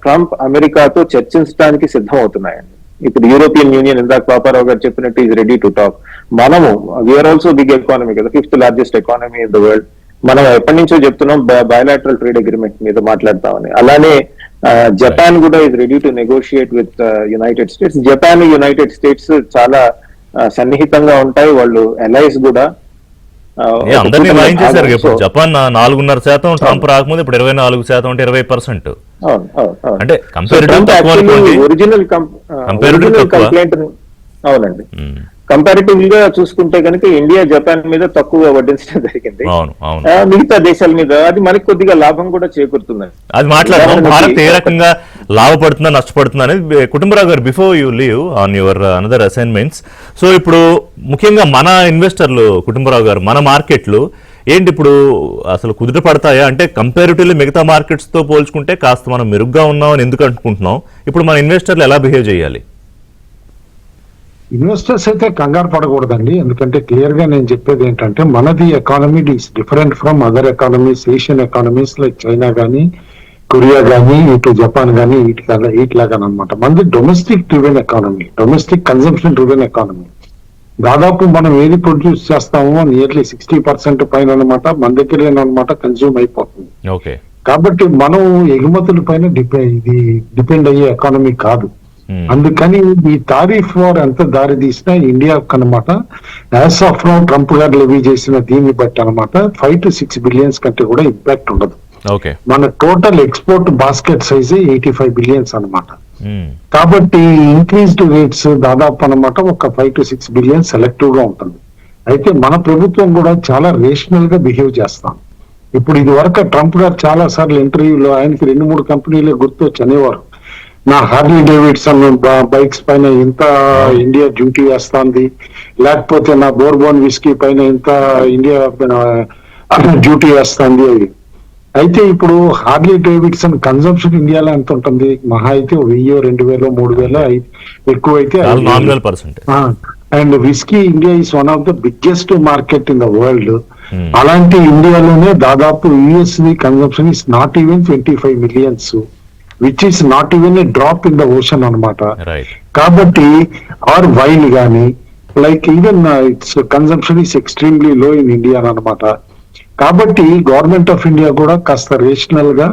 ట్రంప్ అమెరికాతో చర్చించడానికి సిద్ధం అవుతున్నాయండి. ఇప్పుడు యూరోపియన్ యూనియన్ ఇందాక పాపారావు గారు చెప్పినట్టు ఈజ్ రెడీ టు టాక్. మనము వీఆర్ ఆల్సో బిగ్ ఎకానమీ కదా, 5th largest economy in the world. మనం ఎప్పటి నుంచో చెప్తున్నాం బయలాటరల్ ట్రేడ్ అగ్రిమెంట్ మీద మాట్లాడతామని. అలానే జపాన్ కూడా is ready to negotiate with United states. Japan United states చాలా సన్నిహితంగా ఉంటాయి, వాళ్ళు allies కూడా. అందరినీ వాయించేశారు. ఇప్పుడు జపాన్ 4.5%, ట్రంప్ రాకముందు ఇప్పుడు 24% అంటే 20%. అంటే ఒరిజినల్ కంప్లైంట్ అవునండి. కంపారిటివ్ గా చూసుకుంటే కనుక ఇండియా జపాన్ మీద తక్కువ వడ్డించడం జరిగింది, మిగతా దేశాల మీద అది మనకి కొద్దిగా లాభం కూడా చేకూరుతుంది. అది మాట్లాడదాం. భారత్ ఏ రకంగా లాభపడుతుందా నష్టపడుతుందా అనేది. కుటుంబరావు గారు, before you leave on your another assignments, so ఇప్పుడు ముఖ్యంగా మన ఇన్వెస్టర్లు కుటుంబరావు గారు, మన మార్కెట్లు ఏంటి ఇప్పుడు అసలు కుదుట పడతాయా? అంటే కంపారిటివ్లీ మిగతా మార్కెట్స్ తో పోల్చుకుంటే కాస్త మనం మెరుగ్గా ఉన్నామని ఎందుకు అనుకుంటున్నాం? ఇప్పుడు మన ఇన్వెస్టర్లు ఎలా బిహేవ్ చేయాలి? ఇన్వెస్టర్స్ అయితే కంగారు పడకూడదండి. ఎందుకంటే క్లియర్ గా నేను చెప్పేది ఏంటంటే మనది economy is different from other economies, Asian economies like China గానీ, కొరియా గానీ, ఇటు జపాన్ గానీ, వీటిలాగా అనమాట. మనది domestic driven economy, domestic consumption driven economy. దాదాపు మనం ఏది ప్రొడ్యూస్ చేస్తామో నియర్లీ 60% పైన అనమాట మన దగ్గర అనమాట కన్స్యూమ్ అయిపోతుంది. ఓకే, కాబట్టి మనం ఎగుమతుల పైన డిపెండ్ అయ్యే ఎకానమీ కాదు. అందుకని ఈ టారిఫ్ వార్ ఎంత దారి తీసినా ఇండియా అనమాట యాజ్ ఆఫ్ నౌ ట్రంప్ గారు లెవీ చేసిన దీన్ని బట్టి అనమాట 5 to 6 బిలియన్స్ కంటే కూడా ఇంపాక్ట్ ఉండదు. మన total export basket size 85 billions అనమాట. కాబట్టి ఇంక్రీజ్డ్ రేట్స్ దాదాపు అనమాట ఒక 5 to 6 బిలియన్ సెలెక్టివ్ గా ఉంటుంది. అయితే మన ప్రభుత్వం కూడా చాలా రేషనల్ గా బిహేవ్ చేస్తాం. ఇప్పుడు ఇది వరకు ట్రంప్ గారు చాలా సార్లు ఇంటర్వ్యూలో ఆయనకి 2-3 కంపెనీలే గుర్తొచ్చి అనేవారు, నా హార్లీ డేవిడ్సన్ బైక్స్ పైన ఇంత ఇండియా డ్యూటీ వేస్తుంది, లేకపోతే నా బోర్బోన్ విస్కీ పైన ఇంత ఇండియా డ్యూటీ వేస్తుంది అది. అయితే ఇప్పుడు హార్లీ డేవిడ్సన్ కన్సంప్షన్ ఇండియాలో ఎంత ఉంటుంది? మహా అయితే 1000, 2000, 3000, ఎక్కువైతే. And whisky India is one of the biggest market in the world. అలాంటి ఇండియాలోనే దాదాపు US consumption is not even 25 millions, which is not even a drop in the ocean అనమాట. కాబట్టి ఆర్ వైన్ గానీ like even it's consumption is extremely లో in India అనమాట. కాబట్టి government of India కూడా కాస్త రేషనల్ గా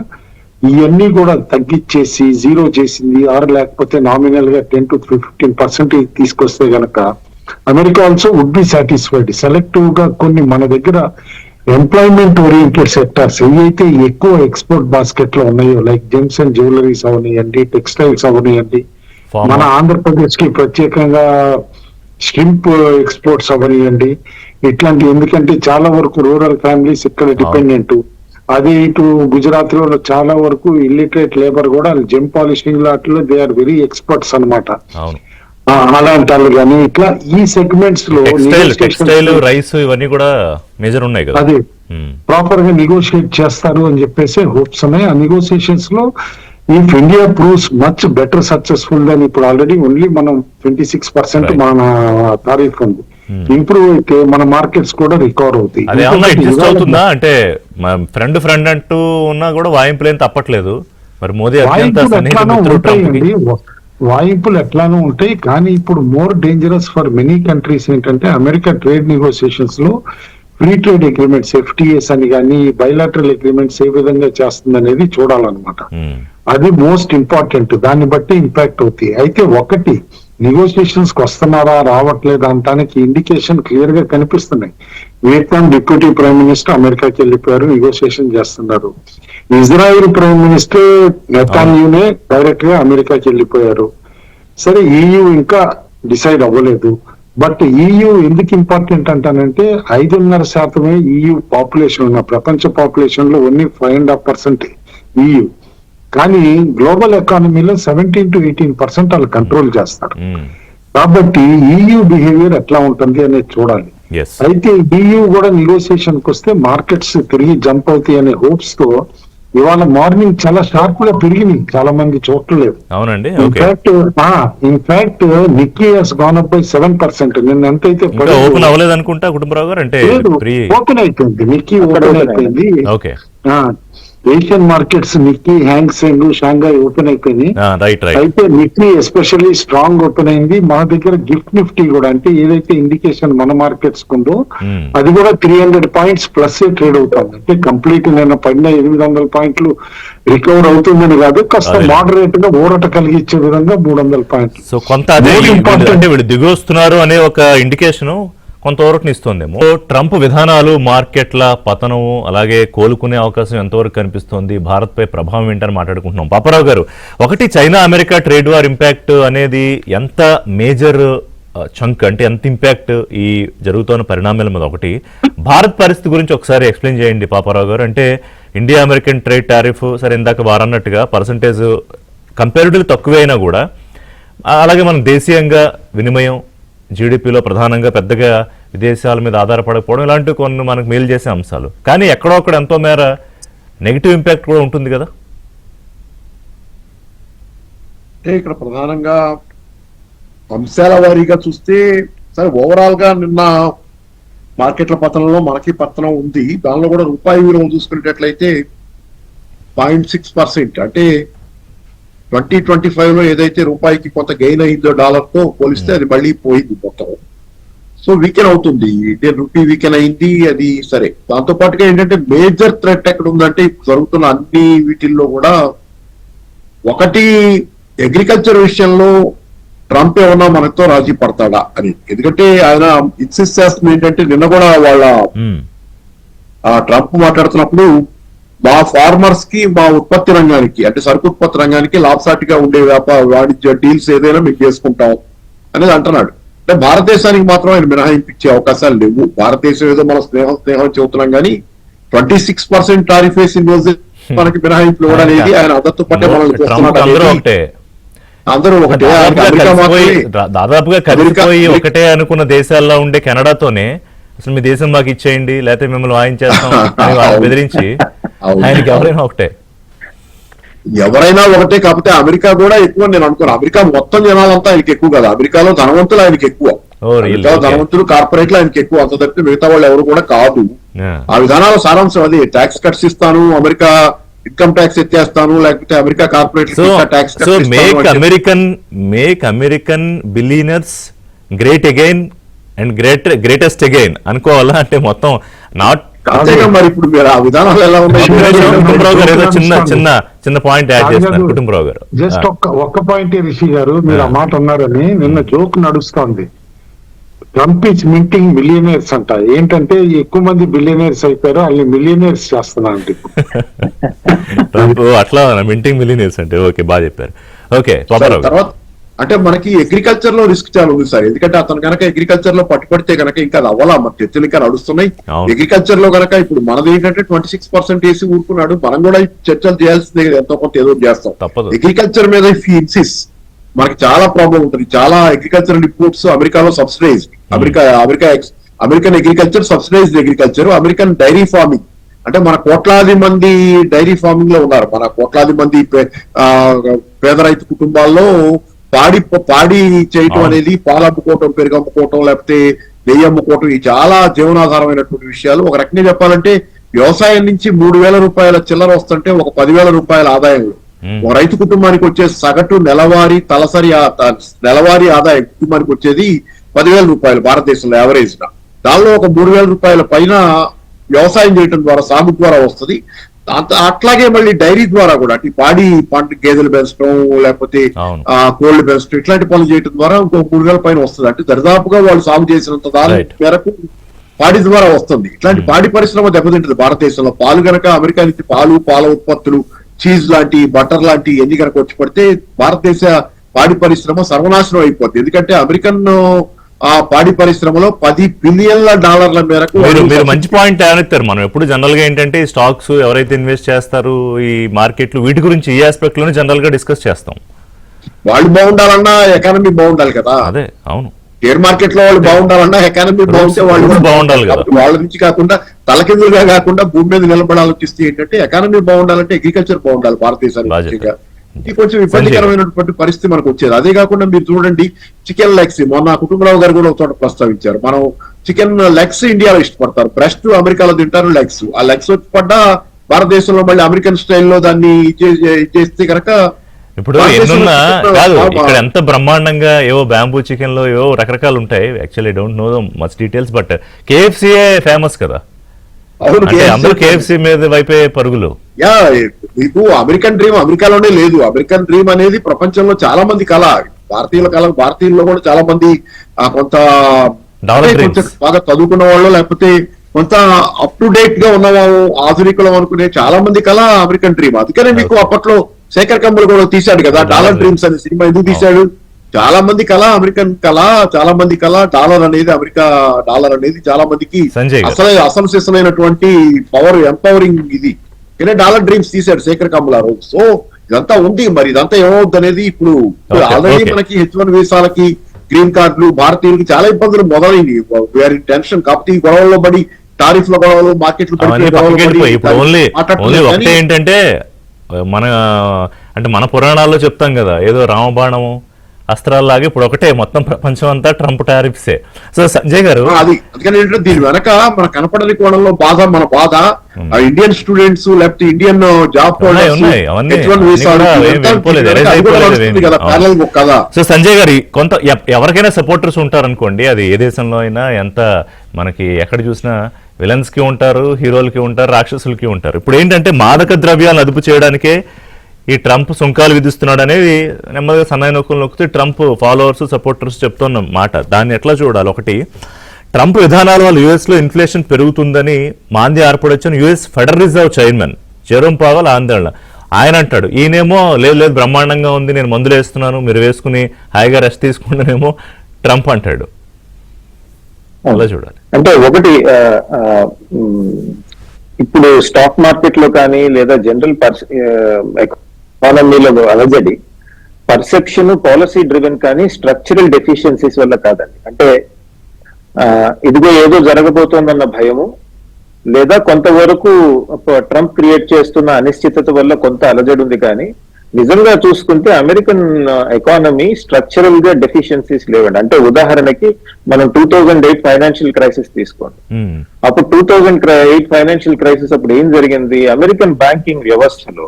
ఇవన్నీ కూడా తగ్గించేసి జీరో చేసింది, ఆర్ లేకపోతే నామినల్ గా 10 to 15% తీసుకొస్తే గనక America also would be satisfied. Selective గా కొన్ని మన దగ్గర ఎంప్లాయ్మెంట్ ఓరియంటెడ్ సెక్టార్స్ ఏవైతే ఎక్కువ ఎక్స్పోర్ట్ బాస్కెట్ లో ఉన్నాయో లైక్ జెమ్స్ అండ్ జ్యువెలరీస్ అవనియండి, టెక్స్టైల్స్ అవనియండి, మన ఆంధ్రప్రదేశ్ కి ప్రత్యేకంగా స్ట్రింప్ ఎక్స్పోర్ట్స్ అవనియండి, ఇట్లాంటి. ఎందుకంటే చాలా వరకు రూరల్ ఫ్యామిలీస్ ఇక్కడ డిపెండెంట్. అదే ఇటు గుజరాత్ లో చాలా వరకు ఇల్లిటరేట్ లేబర్ కూడా జెమ్ పాలిషింగ్ లాట్లో దే ఆర్ వెరీ ఎక్స్పర్ట్స్ అనమాట. అలాంటి వాళ్ళు కానీ ఇట్లా ఈ సెగ్మెంట్స్ లో రైస్ ఇవన్నీ కూడా మేజర్ ఉన్నాయి కదా, అదే ప్రాపర్ గా నెగోషియేట్ చేస్తారు అని చెప్పేసి హోప్స్ ఉన్నాయి. ఆ నెగోషియేషన్స్ లో if India proves much better successful దాని ఇప్పుడు ఆల్రెడీ ఓన్లీ మనం 26% మన టారిఫ్ ఉంది, ఇంప్రూవ్ అయితే మన మార్కెట్స్ కూడా రికవర్ అవుతాయి. అవుతుందా అంటే ఫ్రెండ్ అంటూ ఉన్నా కూడా వాయింపులేం తప్పట్లేదు. మరి మోదీ వాయింపులు ఎట్లానూ ఉంటాయి, కానీ ఇప్పుడు more dangerous for many countries ఏంటంటే అమెరికా ట్రేడ్ నెగోసియేషన్స్ లో ఫ్రీ ట్రేడ్ అగ్రిమెంట్స్ FTAs అని కానీ బైలాటరల్ అగ్రిమెంట్స్ ఏ విధంగా చేస్తుంది అనేది చూడాలన్నమాట. అది మోస్ట్ ఇంపార్టెంట్, దాన్ని బట్టి ఇంపాక్ట్ అవుతాయి. అయితే ఒకటి నెగోసియేషన్స్ కి వస్తున్నారా రావట్లేదు అంటానికి ఇండికేషన్ క్లియర్ గా కనిపిస్తున్నాయి. వియత్నాం డిప్యూటీ ప్రైమ్ మినిస్టర్ అమెరికాకి వెళ్ళిపోయారు, నెగోసియేషన్ చేస్తున్నారు. ఇజ్రాయెల్ ప్రైమ్ మినిస్టర్ నెతాన్యాహునే డైరెక్ట్ గా అమెరికాకి వెళ్ళిపోయారు. సరే, EU ఇంకా డిసైడ్ అవ్వలేదు. బట్ EU ఎందుకు ఇంపార్టెంట్ అంటానంటే 5.5% EU పాపులేషన్ ఉన్న ప్రపంచ పాపులేషన్ లో ఓన్లీ 5.5% EU, కానీ గ్లోబల్ ఎకానమీలో 17 to 18% వాళ్ళు కంట్రోల్ చేస్తారు. కాబట్టి EU బిహేవియర్ ఎట్లా ఉంటుంది అనేది చూడాలి. అయితే EU కూడా నెగోసియేషన్ కి వస్తే మార్కెట్స్ తిరిగి జంప్ అవుతాయి అనే హోప్స్ తో ఇవాళ మార్నింగ్ చాలా షార్ప్ గా పెరిగినాయి, చాలా మంది చూడలేదు. అవునండి, okay. In fact Nikkei has gone up by 7%. నిన్న ఎంతైతే ఇంకా ఓపెన్ అవ్వలేదు అనుకుంటా కుటుంబరావు గారు, అంటే ప్రీ ఓపెన్ అయిపోయింది, నిక్కీ ఓపెన్ అయిపోయింది. Okay, Asian markets Nikkei, Hang Seng, Shanghai open అయిపోయినాయి. Right right. అయితే నిఫ్టీ ఎస్పెషల్లీ స్ట్రాంగ్ ఓపెన్ అయింది. మన దగ్గర గిఫ్ట్ నిఫ్టీ కూడా, అంటే ఏదైతే ఇండికేషన్ మన మార్కెట్స్ ఉందో అది కూడా 300 పాయింట్స్ ప్లస్ ట్రేడ్ అవుతుంది. అంటే కంప్లీట్ నేను పడిన 800 పాయింట్లు రికవర్ అవుతుందని కాదు, కాస్త మోడరేట్ గా ఊరట కలిగించే విధంగా 300 పాయింట్లు. సో కొంత అదే అంటే వీళ్ళు దిగొస్తున్నారు అనే ఒక ఇండికేషన్ కొంత ఊరటనిస్తోందేమో. ట్రంప్ విధానాలు, మార్కెట్ల పతనం, అలాగే కోలుకునే అవకాశం ఎంతవరకు కనిపిస్తోంది, భారత్ పై ప్రభావం ఏంటని మాట్లాడుకుంటున్నాం. పాపారావు గారు, ఒకటి China America trade war impact అనేది ఎంత మేజర్ చంక్, అంటే ఎంత ఇంపాక్ట్ ఈ జరుగుతున్న పరిణామాల మీద, ఒకటి భారత్ పరిస్థితి గురించి ఒకసారి ఎక్స్ప్లెయిన్ చేయండి పాపారావు గారు. అంటే ఇండియా అమెరికన్ ట్రేడ్ టారిఫ్, సరే ఇందాక వారన్నట్టుగా పర్సంటేజ్ కంపారిటివ్లీ తక్కువైనా కూడా, అలాగే మనం దేశీయంగా వినిమయం, జీడిపిలో ప్రధానంగా పెద్దగా విదేశాల మీద ఆధారపడకపోవడం, ఇలాంటివి కొన్ని మనకు మేలు చేసే అంశాలు. కానీ ఎక్కడో అక్కడ ఎంతో మేర నెగిటివ్ ఇంపాక్ట్ కూడా ఉంటుంది కదా. అంటే ఇక్కడ ప్రధానంగా అంశాల వారీగా చూస్తే, సరే ఓవరాల్ గా నిన్న మార్కెట్ల పతనంలో మనకి పతనం ఉంది. దానిలో కూడా రూపాయి విలువ చూసుకునేటట్లయితే 0.6%, అంటే 2025 లో ఏదైతే రూపాయికి కొంత గెయిన్ అయిందో డాలర్ తో పోలిస్తే అది మళ్ళీ పోయింది మొత్తం. సో వీకెన్ అవుతుంది, ఇండియన్ రూపీ వీకెన్ అయింది. అది సరే, దాంతో పాటుగా ఏంటంటే మేజర్ థ్రెట్ ఎక్కడ ఉందంటే జరుగుతున్న అన్ని వీటిల్లో కూడా, ఒకటి అగ్రికల్చర్ విషయంలో ట్రంప్ ఏమన్నా మనతో రాజీ పడతాడా అని. ఎందుకంటే ఆయన ఇన్సిస్ట్ చేస్తుంది ఏంటంటే, నిన్న కూడా వాళ్ళ ట్రంప్ మాట్లాడుతున్నప్పుడు, మా ఫార్మర్స్ కి, మా ఉత్పత్తి రంగానికి, అంటే సరుకు ఉత్పత్తి రంగానికి లాభసాటిగా ఉండే వాణిజ్య డీల్స్ ఏదైనా మేము చేసుకుంటాం అనేది అంటున్నాడు. అంటే భారతదేశానికి మాత్రం ఆయన మినహాయింపించే అవకాశాలు లేవు. భారతదేశం ఏదో మన స్నేహం చెబుతున్నాం కానీ 26% టారిఫ్ వేసిన రోజు మనకి మినహాయింపులు ఇవ్వడం అనేది ఆయన అందరితో పాటే మనల్ని అందరూ ఒకటే. దాదాపుగా కలిసిపోయి ఒకటే అనుకున్న దేశాల్లో ఉండే కెనడాతోనే అసలు మీ దేశం మాకు ఇచ్చేయండి, లేకపోతే మిమ్మల్ని వాయించేస్తాం అని వాళ్ళు బెదిరించి ఆయనకి ఎవరైనా ఒకటే. ఎవరైనా ఒకటే, కాకపోతే అమెరికా కూడా ఎక్కువ నేను అనుకోను. అమెరికా మొత్తం జనాలంతా ఆయనకి ఎక్కువ కదా, అమెరికాలో ధనవంతులు ఆయనకి ఎక్కువ, ధనవంతులు కార్పొరేట్లు ఆయనకి ఎక్కువ, అంత తప్పితే మిగతా వాళ్ళు ఎవరు కూడా కాదు. ఆ విధానాల సారాంశం అది. ట్యాక్స్ కట్స్ ఇస్తాను, అమెరికా ఇన్కమ్ ట్యాక్స్ ఎత్తేస్తాను, లేకపోతే America corporate tax. So make American billionaires great again and greatest again అనుకోవాలా? అంటే మొత్తం నాట్ మరి ఇప్పుడు మీరు ఆ విధానాలు ఎలా ఉన్నాయి? చిన్న పాయింట్ యాడ్ చేస్తున్నారు కుటుంబరావు గారు. జస్ట్ ఒక్క పాయింట్ రిషి గారు, మీరు ఆ మాట అన్నారని నిన్న జోక్ నడుస్తోంది. ట్రంప్ ఈజ్ మింటింగ్ మిలియనర్స్ అంట. ఏంటంటే ఎక్కువ మంది బిలియనర్స్ అయిపోయారు, వాళ్ళు మిలియనర్స్ చేస్తున్నా అంటే ట్రంప్ అట్లా మింటింగ్ మిలియనర్స్ అంటే. ఓకే, బాగా చెప్పారు. ఓకే, తర్వాత అంటే మనకి అగ్రికల్చర్ లో రిస్క్ చాలా ఉంది సార్. ఎందుకంటే అతను కనుక అగ్రికల్చర్ లో పట్టుబడితే కనుక ఇంకా అది అవ్వాలా, మన చర్చలు ఇంకా నడుస్తున్నాయి. అగ్రికల్చర్ లో కనుక ఇప్పుడు మనది ఏంటంటే 26% వేసి ఊరుకున్నాడు, మనం కూడా చర్చలు చేయాల్సిందే, ఎంతో కొంత ఏదో చేస్తాం. అగ్రికల్చర్ మీద ఇన్సిస్ మనకి చాలా ప్రాబ్లం ఉంటుంది. చాలా అగ్రికల్చరల్ ఇంపోర్ట్స్ అమెరికాలో subsidise, American agriculture subsidised agriculture, American dairy farming, అంటే మన కోట్లాది మంది డైరీ ఫార్మింగ్ లో ఉన్నారు. మన కోట్లాది మంది పేద రైతు కుటుంబాల్లో పాడి చేయటం అనేది, పాలు అమ్ముకోవటం, పెరుగు అమ్ముకోవటం, లేకపోతే నెయ్యి అమ్ముకోవటం, ఈ చాలా జీవనాధారమైనటువంటి విషయాలు. ఒక రకంగా చెప్పాలంటే వ్యవసాయం నుంచి 3,000 రూపాయల చిల్లర వస్తుంటే ఒక 10,000 రూపాయల ఆదాయంలో ఒక రైతు కుటుంబానికి వచ్చే సగటు నెలవారీ ఆదాయం కుటుంబానికి వచ్చేది 10,000 రూపాయలు భారతదేశంలో యావరేజ్ గా. దానిలో ఒక 3,000 రూపాయల పైన వ్యవసాయం చేయడం ద్వారా, సాగు ద్వారా వస్తుంది. అట్లాగే మళ్ళీ డైరీ ద్వారా కూడా, అంటే పాడి పంట, గేదెలు పెంచడం, లేకపోతే కోళ్లు పెంచడం, ఇట్లాంటి పనులు చేయడం ద్వారా ఇంకో 3,000 పైన వస్తుంది. అంటే దరిదాపుగా వాళ్ళు సాగు చేసినంత దాని మేరకు పాడి ద్వారా వస్తుంది. ఇట్లాంటి పాడి పరిశ్రమ దెబ్బతింటుంది భారతదేశంలో. పాలు కనుక అమెరికా నుంచి పాల ఉత్పత్తులు, చీజ్ లాంటి, బటర్ లాంటి ఎన్ని కనుక వచ్చి పడితే భారతదేశ పాడి పరిశ్రమ సర్వనాశనం అయిపోద్ది. ఎందుకంటే అమెరికన్ పాడి పరిశ్రమలో $10 బిలియన్ల మేరకు. మీరు మంచి పాయింట్ ఏమనిస్తారు. మనం ఎప్పుడు జనరల్ గా ఏంటంటే స్టాక్స్ ఎవరైతే ఇన్వెస్ట్ చేస్తారు ఈ మార్కెట్లు, వీటి గురించి ఈ ఆస్పెక్ట్ లోనే జనరల్ గా డిస్కస్ చేస్తాం. వాళ్ళు బాగుండాలన్నా ఎకానమీ బాగుండాలి కదా. అదే, అవును. షేర్ మార్కెట్ లో వాళ్ళు బాగుండాలన్నా ఎకానమీ బాగుంటే వాళ్ళు కూడా బాగుండాలి కదా. కాబట్టి వాళ్ళ నుంచి కాకుండా తలకిందులుగా కాకుండా భూమి మీద నిలబడాలనిపిస్తే ఏంటంటే ఎకానమీ బాగుండాలంటే అగ్రికల్చర్ బాగుండాలి భారతదేశానికి బాధ్యత. ముఖ్యంగా. ఇది కొంచెం ఇబ్బందికరమైనటువంటి పరిస్థితి మనకు వచ్చేది. అదే కాకుండా మీరు చూడండి చికెన్ లెగ్స్, మొన్న కుటుంబరావు గారు కూడా ఒక చోట ప్రస్తావించారు. మనం చికెన్ లెగ్స్ ఇండియాలో ఇష్టపడతారు, బ్రెస్ట్ అమెరికాలో తింటారు, లెగ్స్. ఆ లెగ్స్ వచ్చి పడ్డా భారతదేశంలో మళ్ళీ అమెరికన్ స్టైల్లో దాన్ని చేస్తే కనుక ఇప్పుడు ఎన్నున్నా కాదు, ఇక్కడ ఎంత బ్రహ్మాండంగా ఏవో బ్యాంబూ చికెన్ లో ఏవో రకరకాలు ఉంటాయి. Actually don't know much details, but కేఎఫ్సీఏ ఫేమస్ కదా. అవును, అంటే అందరూ కేఎఫ్సీ మీద వైపే పరుగులు. యా, మీకు అమెరికన్ డ్రీమ్ అమెరికాలోనే లేదు. అమెరికన్ డ్రీమ్ అనేది ప్రపంచంలో చాలా మంది కళ, భారతీయుల్లో కూడా చాలా మంది కొంత కొంచెం బాగా చదువుకున్న వాళ్ళు, లేకపోతే కొంత అప్ టు డేట్ గా ఉన్నవాళ్ళు, ఆధునికులం అనుకునే చాలా మంది కళ అమెరికన్ డ్రీమ్. అందుకనే మీకు అప్పట్లో శేఖర్ కమ్ములు కూడా తీశాడు కదా డాలర్ డ్రీమ్స్ అనే సినిమా. ఎందుకు తీశాడు? చాలా మంది కళ అమెరికన్ కళ, చాలా మంది కళ డాలర్ అనేది, అమెరికా డాలర్ అనేది చాలా మందికి అసలు అసలైనటువంటి పవర్, ఎంపవరింగ్ ఇది. డాలర్ డ్రీమ్స్ తీశాడు శేఖర్ కమ్ముల రోజు. సో ఇదంతా ఉంది. మరి ఇదంతా ఏమవుద్ది అనేది ఇప్పుడు ఆల్రెడీ మనకి H1 వీసాలకి, గ్రీన్ కార్డులు, భారతీయులకి చాలా ఇబ్బందులు మొదలైంది. We're in tension. కాకపోతే ఈ గొడవల్లో పడి, టారిఫ్ల గొడవలు, మార్కెట్లు ఒకటే ఏంటంటే మన పురాణాల్లో చెప్తాం కదా, ఏదో రామబాణము అస్త్రాల్లాగా ఇప్పుడు ఒకటే మొత్తం ప్రపంచం అంతా ట్రంప్ టారిఫ్సే. సో సంజయ్ గారు, అందుకని ఏంటంటే దీని వెనక మన కనపడని కోణంలో మన బాధ ఇండియన్ స్టూడెంట్స్, లేకపోతే ఇండియన్ జాబ్ కదా. సో సంజయ్ గారు, కొంత ఎవరికైనా సపోర్టర్స్ ఉంటారు అనుకోండి, అది ఏ దేశంలో అయినా. ఎంత మనకి ఎక్కడ చూసినా విలన్స్ కి ఉంటారు, హీరోలకి ఉంటారు, రాక్షసులకి ఉంటారు. ఇప్పుడు ఏంటంటే మాదక ద్రవ్యాలను అదుపు చేయడానికే ఈ ట్రంప్ సుంకాలు విధిస్తున్నాడు అనేది నెమ్మదిగా సన్నాయి నొక్కులు నొక్కితే ట్రంప్ ఫాలోవర్స్, సపోర్టర్స్ చెప్తున్న మాట. దాన్ని ఎట్లా చూడాలి? ఒకటి, ట్రంప్ విధానాల వల్ల యుఎస్లో ఇన్ఫ్లేషన్ పెరుగుతుందని మాంద్య ఏర్పడొచ్చిన US Federal Reserve chairman Jerome Powell ఆందోళన. ఆయన అంటాడు, ఈయనేమో లేదు బ్రహ్మాండంగా ఉంది, నేను మందులు వేస్తున్నాను, మీరు వేసుకుని హాయిగా రెస్ట్ తీసుకుంటేనేమో ట్రంప్ అంటాడు. అలా చూడాలి. అంటే ఒకటి, ఇప్పుడు స్టాక్ మార్కెట్ లో కానీ లేదా జనరల్ ఎకానమీలో అలజడి పర్సెప్షన్, పాలసీ డ్రివెన్ కానీ స్ట్రక్చరల్ డెఫిషియన్సీస్ వల్ల కాదండి. అంటే ఇదిగో ఏదో జరగబోతోందన్న భయము, లేదా కొంతవరకు ట్రంప్ క్రియేట్ చేస్తున్న అనిశ్చితత వల్ల కొంత అలజడి ఉంది. కానీ నిజంగా చూసుకుంటే అమెరికన్ ఎకానమీ స్ట్రక్చరల్ గా డెఫిషియన్సీస్ లేవండి. అంటే ఉదాహరణకి మనం 2008 ఫైనాన్షియల్ క్రైసిస్ తీసుకోండి. అప్పుడు 2008 ఫైనాన్షియల్ క్రైసిస్ అప్పుడు ఏం జరిగింది? అమెరికన్ బ్యాంకింగ్ వ్యవస్థలో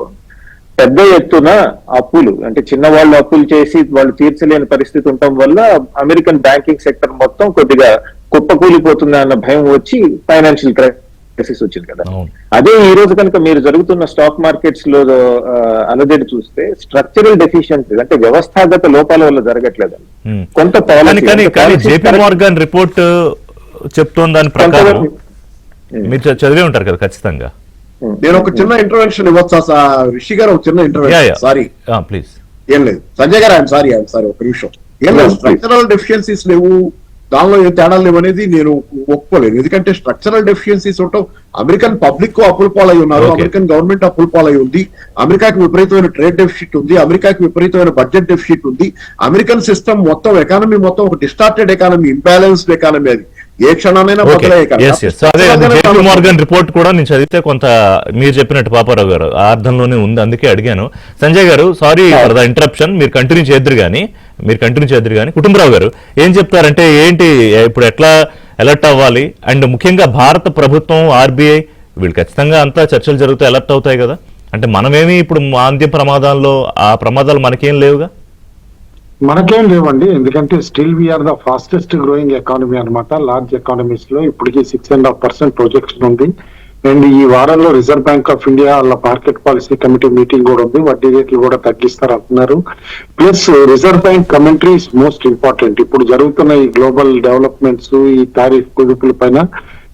పెద్ద ఎత్తున అప్పులు, అంటే చిన్నవాళ్ళు అప్పులు చేసి వాళ్ళు తీర్చలేని పరిస్థితి ఉండటం వల్ల అమెరికన్ బ్యాంకింగ్ సెక్టర్ మొత్తం కొద్దిగా కుప్పకూలిపోతుంది అన్న భయం వచ్చి ఫైనాన్షియల్ క్రైసిస్ వచ్చింది కదా. అదే ఈ రోజు కనుక మీరు జరుగుతున్న స్టాక్ మార్కెట్స్ లో అలజడి చూస్తే స్ట్రక్చరల్ డెఫిషియన్సీ, అంటే వ్యవస్థాగత లోపాల వల్ల జరగట్లేదండి. కొంత జేపీ మార్గన్ రిపోర్ట్ చెప్తోంది దాని ప్రకారం మీరు చదివే ఉంటారు కదా ఖచ్చితంగా. నేను ఒక చిన్న ఇంటర్వెన్షన్ ఇవ్వచ్చా రిషి గారు? ఒక చిన్న ఇంటర్వెన్షన్. Sorry please. ఏం లేదు సంజయ్ గారు, ఐఎమ్ సారీ ఒక నిమిషం. ఏం లేదు, స్ట్రక్చరల్ డెఫిషియన్సీస్ లేవు, దానిలో ఏ తేడాలు లేవనేది నేను ఒప్పుకోలేదు. ఎందుకంటే స్ట్రక్చరల్ డెఫిషియన్సీస్ ఉండటం, అమెరికన్ పబ్లిక్ అప్పుల పాలై ఉన్నారు, అమెరికన్ గవర్నమెంట్ అప్పుల పాలై ఉంది, అమెరికాకి విపరీతమైన ట్రేడ్ డెఫిసిట్ ఉంది, అమెరికాకి విపరీతమైన బడ్జెట్ డెఫిసిట్ ఉంది. అమెరికన్ సిస్టమ్ మొత్తం, ఎకానమీ మొత్తం ఒక డిస్టార్టెడ్ ఎకానమీ, ఇంబ్యాలెన్స్డ్ ఎకానమీ. అది ఏ క్షణమైనా మార్గన్ రిపోర్ట్ కూడా నేను చదివితే కొంత మీరు చెప్పినట్టు పాపారావు గారు ఆ అర్థంలోనే ఉంది, అందుకే అడిగాను. సంజయ్ గారు, సారీ ఫర్ ద ఇంటరప్షన్, మీరు కంటిన్యూ చేద్దరు కానీ కుటుంబరావు గారు ఏం చెప్తారంటే ఏంటి ఇప్పుడు ఎట్లా అలర్ట్ అవ్వాలి? అండ్ ముఖ్యంగా భారత ప్రభుత్వం, ఆర్బీఐ వీళ్ళు ఖచ్చితంగా అంతా చర్చలు జరుగుతాయి, అలర్ట్ అవుతాయి కదా. అంటే మనమేమి ఇప్పుడు మాంద్య ప్రమాదాల్లో ఆ ప్రమాదాలు మనకేం లేవుగా? మనకేం లేవండి, ఎందుకంటే still we're the fastest growing economy అనమాట. లార్జ్ ఎకానమీస్ లో ఇప్పటికీ 6.5% ప్రొజెక్షన్ ఉంది. అండ్ ఈ వారంలో రిజర్వ్ బ్యాంక్ ఆఫ్ ఇండియా వాళ్ళ మార్కెట్ పాలసీ కమిటీ మీటింగ్ కూడా ఉంది, వడ్డీ రేట్లు కూడా తగ్గిస్తారు అంటున్నారు. Plus reserve bank commentary is most important. ఇప్పుడు జరుగుతున్న ఈ గ్లోబల్ డెవలప్మెంట్స్, ఈ టారిఫ్ కుదుపుల పైన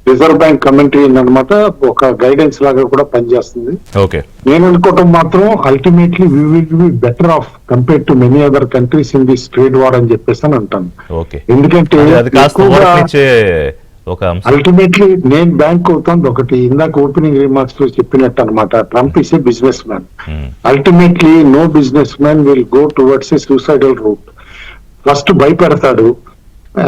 రిజర్వ్ బ్యాంక్ కమెంటరీ అన్నమాట ఒక గైడెన్స్ లాగా కూడా పనిచేస్తుంది. నేను అనుకోవటం మాత్రం ultimately we will be better of compare to many other countries in this trade war అని చెప్పేసి అని అంటాను. ఎందుకంటే అల్టిమేట్లీ నేను బ్యాంక్ అవుతాను ఒకటి, ఇందాక ఓపెనింగ్ రిమార్క్స్ లో చెప్పినట్టు అనమాట, Trump is a business man. Ultimately no business man will go towards a suicidal route. First భయపెడతాడు,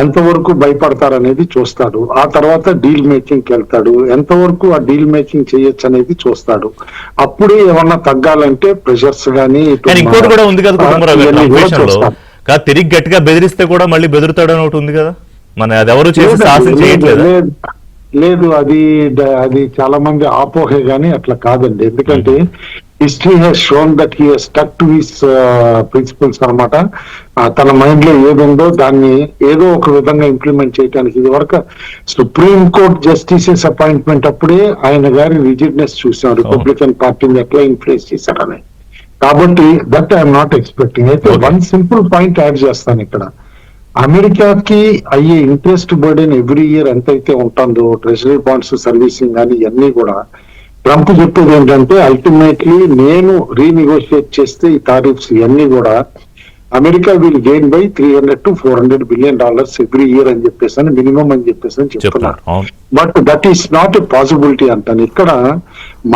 ఎంతవరకు భయపడతారనేది చూస్తాడు. ఆ తర్వాత డీల్ మేకింగ్ కి వెళ్తాడు. ఎంతవరకు ఆ డీల్ మేకింగ్ చేయొచ్చు అనేది చూస్తాడు. అప్పుడే ఏమన్నా తగ్గాలంటే ప్రెషర్స్ గానీ ఇంకోటి కూడా ఉంది కదా కుటుంబరావు గారు ట్రంప్ విషయంలో, కాదు తిరిగి గట్టిగా బెదిరిస్తే కూడా మళ్ళీ బెదురుతాడు అని ఒకటి ఉంది కదా, మన అది ఎవరు చేసి సాహసం చేయట్లేదు. లేదు, అది చాలా మంది ఆపోహే గానీ అట్లా కాదండి. ఎందుకంటే history has shown that he has stuck to his principles అనమాట. తన మైండ్ లో ఏదుందో దాన్ని ఏదో ఒక విధంగా ఇంప్లిమెంట్ చేయడానికి. ఇది వరకు సుప్రీం కోర్ట్ జస్టిసెస్ అపాయింట్మెంట్ అప్పుడే ఆయన గారి రిజిడ్నెస్ చూసాం, రిపబ్లికన్ పార్టీని ఎట్లా ఇన్ఫ్లుయెన్స్ చేశారని. కాబట్టి దట్ ఐఎమ్ నాట్ ఎక్స్పెక్టింగ్. అయితే వన్ సింపుల్ పాయింట్ యాడ్ చేస్తాను ఇక్కడ. అమెరికాకి అయ్యే ఇంట్రెస్ట్ బర్డెన్ ఎవ్రీ ఇయర్ ఎంతైతే ఉంటుందో, ట్రెజరీ బాండ్స్ సర్వీసింగ్ కానీ ఇవన్నీ కూడా, ట్రంప్ చెప్పేది ఏంటంటే అల్టిమేట్లీ నేను రీనెగోషియేట్ చేస్తే ఈ టారిఫ్స్ ఇవన్నీ కూడా America will gain by $300 to $400 billion every year అని చెప్పేసి మినిమం అని చెప్పేసి చెప్తున్నారు. But that is not a possibility అంటాను. ఇక్కడ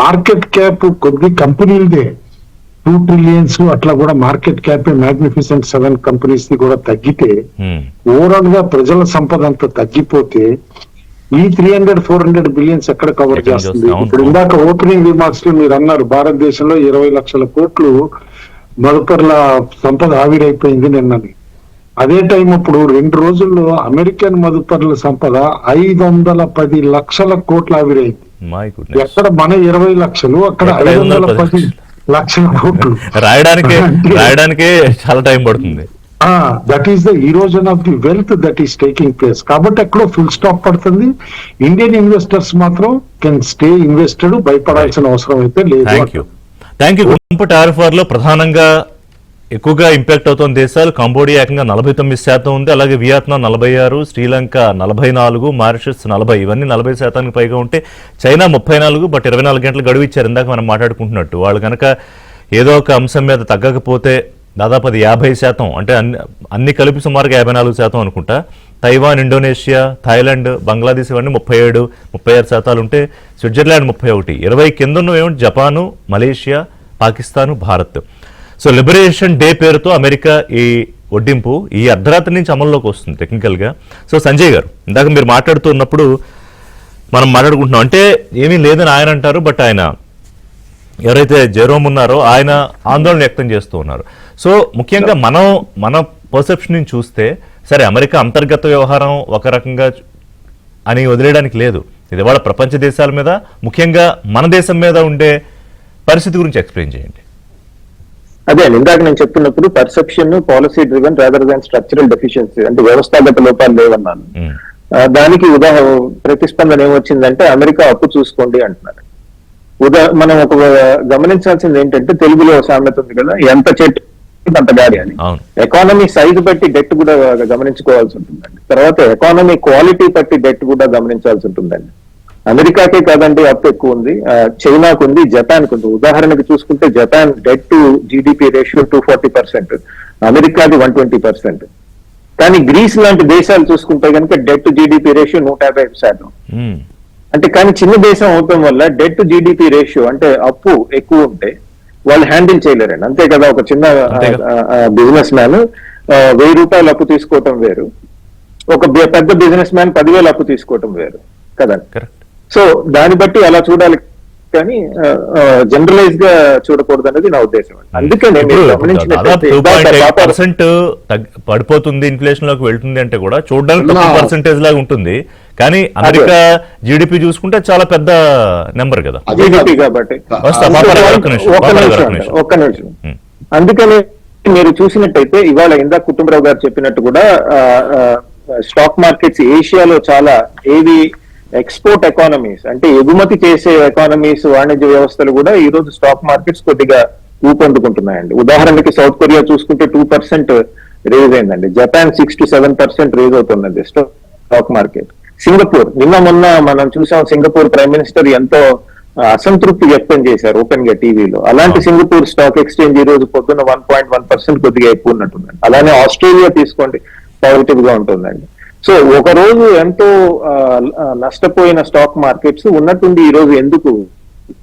మార్కెట్ క్యాప్ కొద్ది కంపెనీలదే 2 trillion అట్లా కూడా market cap magnificent 7 companies the కూడా తగ్గితే, ఓవరాల్ గా ప్రజల సంపద అంతా తగ్గిపోతే ఈ $300-400 billion ఎక్కడ కవర్ చేస్తుంది? ఇప్పుడు ఇందాక ఓపెనింగ్ రిమార్క్స్ లో మీరు అన్నారు భారతదేశంలో 20 లక్షల కోట్లు మదుపర్ల సంపద ఆవిరైపోయింది నిన్నని. అదే టైం ఇప్పుడు 2 రోజుల్లో అమెరికన్ మదుపర్ల సంపద 510 లక్షల కోట్లు ఆవిరైంది. ఎక్కడ మన 20 లక్షలు, అక్కడ 510 లక్షల కోట్లు రాయడానికే చాలా టైం పడుతుంది. That is the erosion of the wealth that is taking place. కాబట్టి ఎక్కడో ఫుల్ స్టాప్ పడుతుంది. ఇండియన్ ఇన్వెస్టర్స్ మాత్రం కెన్ స్టే ఇన్వెస్టెడ్, భయపడాల్సిన అవసరం అయితే లేదు. Thank you. Trump tariff war లో ప్రధానంగా ఎక్కువగా ఇంపాక్ట్ అవుతున్న దేశాలు కంబోడియా ఏకంగా 49% ఉంది, అలాగే వియత్నాం 46, శ్రీలంక 44, మారిషస్ 40, ఇవన్నీ 40% పైగా ఉంటే చైనా 34. బట్ 24 గంటలు గడువు ఇచ్చారు ఇందాక మనం మాట్లాడుకుంటున్నట్టు. వాళ్ళు కనుక ఏదో ఒక అంశం మీద తగ్గకపోతే దాదాపు అది 50%, అంటే అన్ని కలిపి సుమారుగా 54% అనుకుంటా. తైవాన్, ఇండోనేషియా, థాయిలాండ్, బంగ్లాదేశ్ ఇవన్నీ 37-36% ఉంటే స్విట్జర్లాండ్ 31, 20 కింద ఉన్నవేమిటి Japan, Malaysia, Pakistan, Bharat. So liberation day పేరుతో అమెరికా ఈ ఒడ్డింపు ఈ అర్ధరాత్రి నుంచి అమల్లోకి వస్తుంది టెక్నికల్గా. సో సంజయ్ గారు, ఇందాక మీరు మాట్లాడుతున్నప్పుడు మనం మాట్లాడుకుంటున్నాం, అంటే ఏమీ లేదని ఆయన అంటారు, బట్ ఆయన ఎవరైతే జెరోమ్ ఉన్నారో ఆయన ఆందోళన వ్యక్తం చేస్తూ ఉన్నారు. సో ముఖ్యంగా మన పర్సెప్షన్ నుంచి చూస్తే సరే అమెరికా అంతర్గత వ్యవహారం ఒక రకంగా అని వదిలేయడానికి లేదు. ఇది వాళ్ళ ప్రపంచ దేశాల మీద, ముఖ్యంగా మన దేశం మీద ఉండే పరిస్థితి గురించి ఎక్స్ప్లెయిన్ చేయండి. అదే ఇందాక నేను చెప్తున్నప్పుడు perception policy driven rather than structural deficiency, అంటే వ్యవస్థాగత లోపాలు లేవన్నాను. దానికి ప్రతిస్పందన ఏమొచ్చిందంటే అమెరికా అప్పు చూసుకోండి అంటున్నారు. మనం ఒక గమనించాల్సింది ఏంటంటే తెలుగులో సామెత ఉంది కదా, ఎంత చెట్టు అంత గాడి అని. ఎకానమీ సైజు బట్టి డెట్ కూడా గమనించుకోవాల్సి ఉంటుందండి. తర్వాత ఎకానమీ క్వాలిటీ బట్టి డెట్ కూడా గమనించాల్సి ఉంటుందండి. అమెరికాకే కాదండి అప్పు ఎక్కువ ఉంది, చైనాకు ఉంది, జపాన్కి ఉంది. ఉదాహరణకు చూసుకుంటే Japan debt to GDP ratio 240%, అమెరికాది 120%. కానీ గ్రీస్ లాంటి దేశాలు చూసుకుంటే కనుక డెట్ టు జీడిపి రేషియో 155%. అంటే కానీ చిన్న దేశం అవటం వల్ల డెట్ టు జీడిపి రేషియో అంటే అప్పు ఎక్కువ ఉంటే వాళ్ళు హ్యాండిల్ చేయలేరండి. అంతే కదా, ఒక చిన్న బిజినెస్ మ్యాన్ 1000 రూపాయలు అప్పు తీసుకోవటం వేరు, ఒక పెద్ద బిజినెస్ మ్యాన్ 10,000 అప్పు తీసుకోవటం వేరు కదా. సో దాన్ని బట్టి అలా చూడాలి కానీ జనరలైజ్ గా చూడకూడదు అనేది నా ఉద్దేశం. అందుకే పడిపోతుంది, ఇన్ఫ్లేషన్ లోకి వెళ్తుంది అంటే కూడా చూడడానికి పర్సెంటేజ్ లాగా ఉంటుంది, కానీ అమెరికా జీడిపి చూసుకుంటే చాలా పెద్ద నెంబర్ కదా జీడిపి. కాబట్టి ఒక్క నిమిషం. అందుకని మీరు చూసినట్టయితే ఇవాళ ఇందాక కుటుంబరావు గారు చెప్పినట్టు కూడా స్టాక్ మార్కెట్స్ ఏషియాలో చాలా ఎక్స్పోర్ట్ ఎకానమీస్ అంటే ఎగుమతి చేసే ఎకానమీస్, వాణిజ్య వ్యవస్థలు కూడా ఈ రోజు స్టాక్ మార్కెట్స్ కొద్దిగా ఊపందుకుంటున్నాయండి. ఉదాహరణకి సౌత్ కొరియా చూసుకుంటే 2% రేజ్ అయిందండి, జపాన్ 6 to 7% రేజ్ అవుతుందండి స్టాక్ మార్కెట్. సింగపూర్ నిన్న మొన్న మనం చూసాం, సింగపూర్ ప్రైమ్ మినిస్టర్ ఎంతో అసంతృప్తి వ్యక్తం చేశారు ఓపెన్ గా టీవీలో. అలాంటి సింగపూర్ స్టాక్ ఎక్స్చేంజ్ ఈ రోజు పొద్దున్న 1.1% కొద్దిగా ఎక్కువ ఉన్నట్టుందండి. అలానే ఆస్ట్రేలియా తీసుకోండి, పాజిటివ్ గా ఉంటుందండి. సో ఒక రోజు ఎంతో నష్టపోయిన స్టాక్ మార్కెట్స్ ఉన్నట్టుండి ఈ రోజు ఎందుకు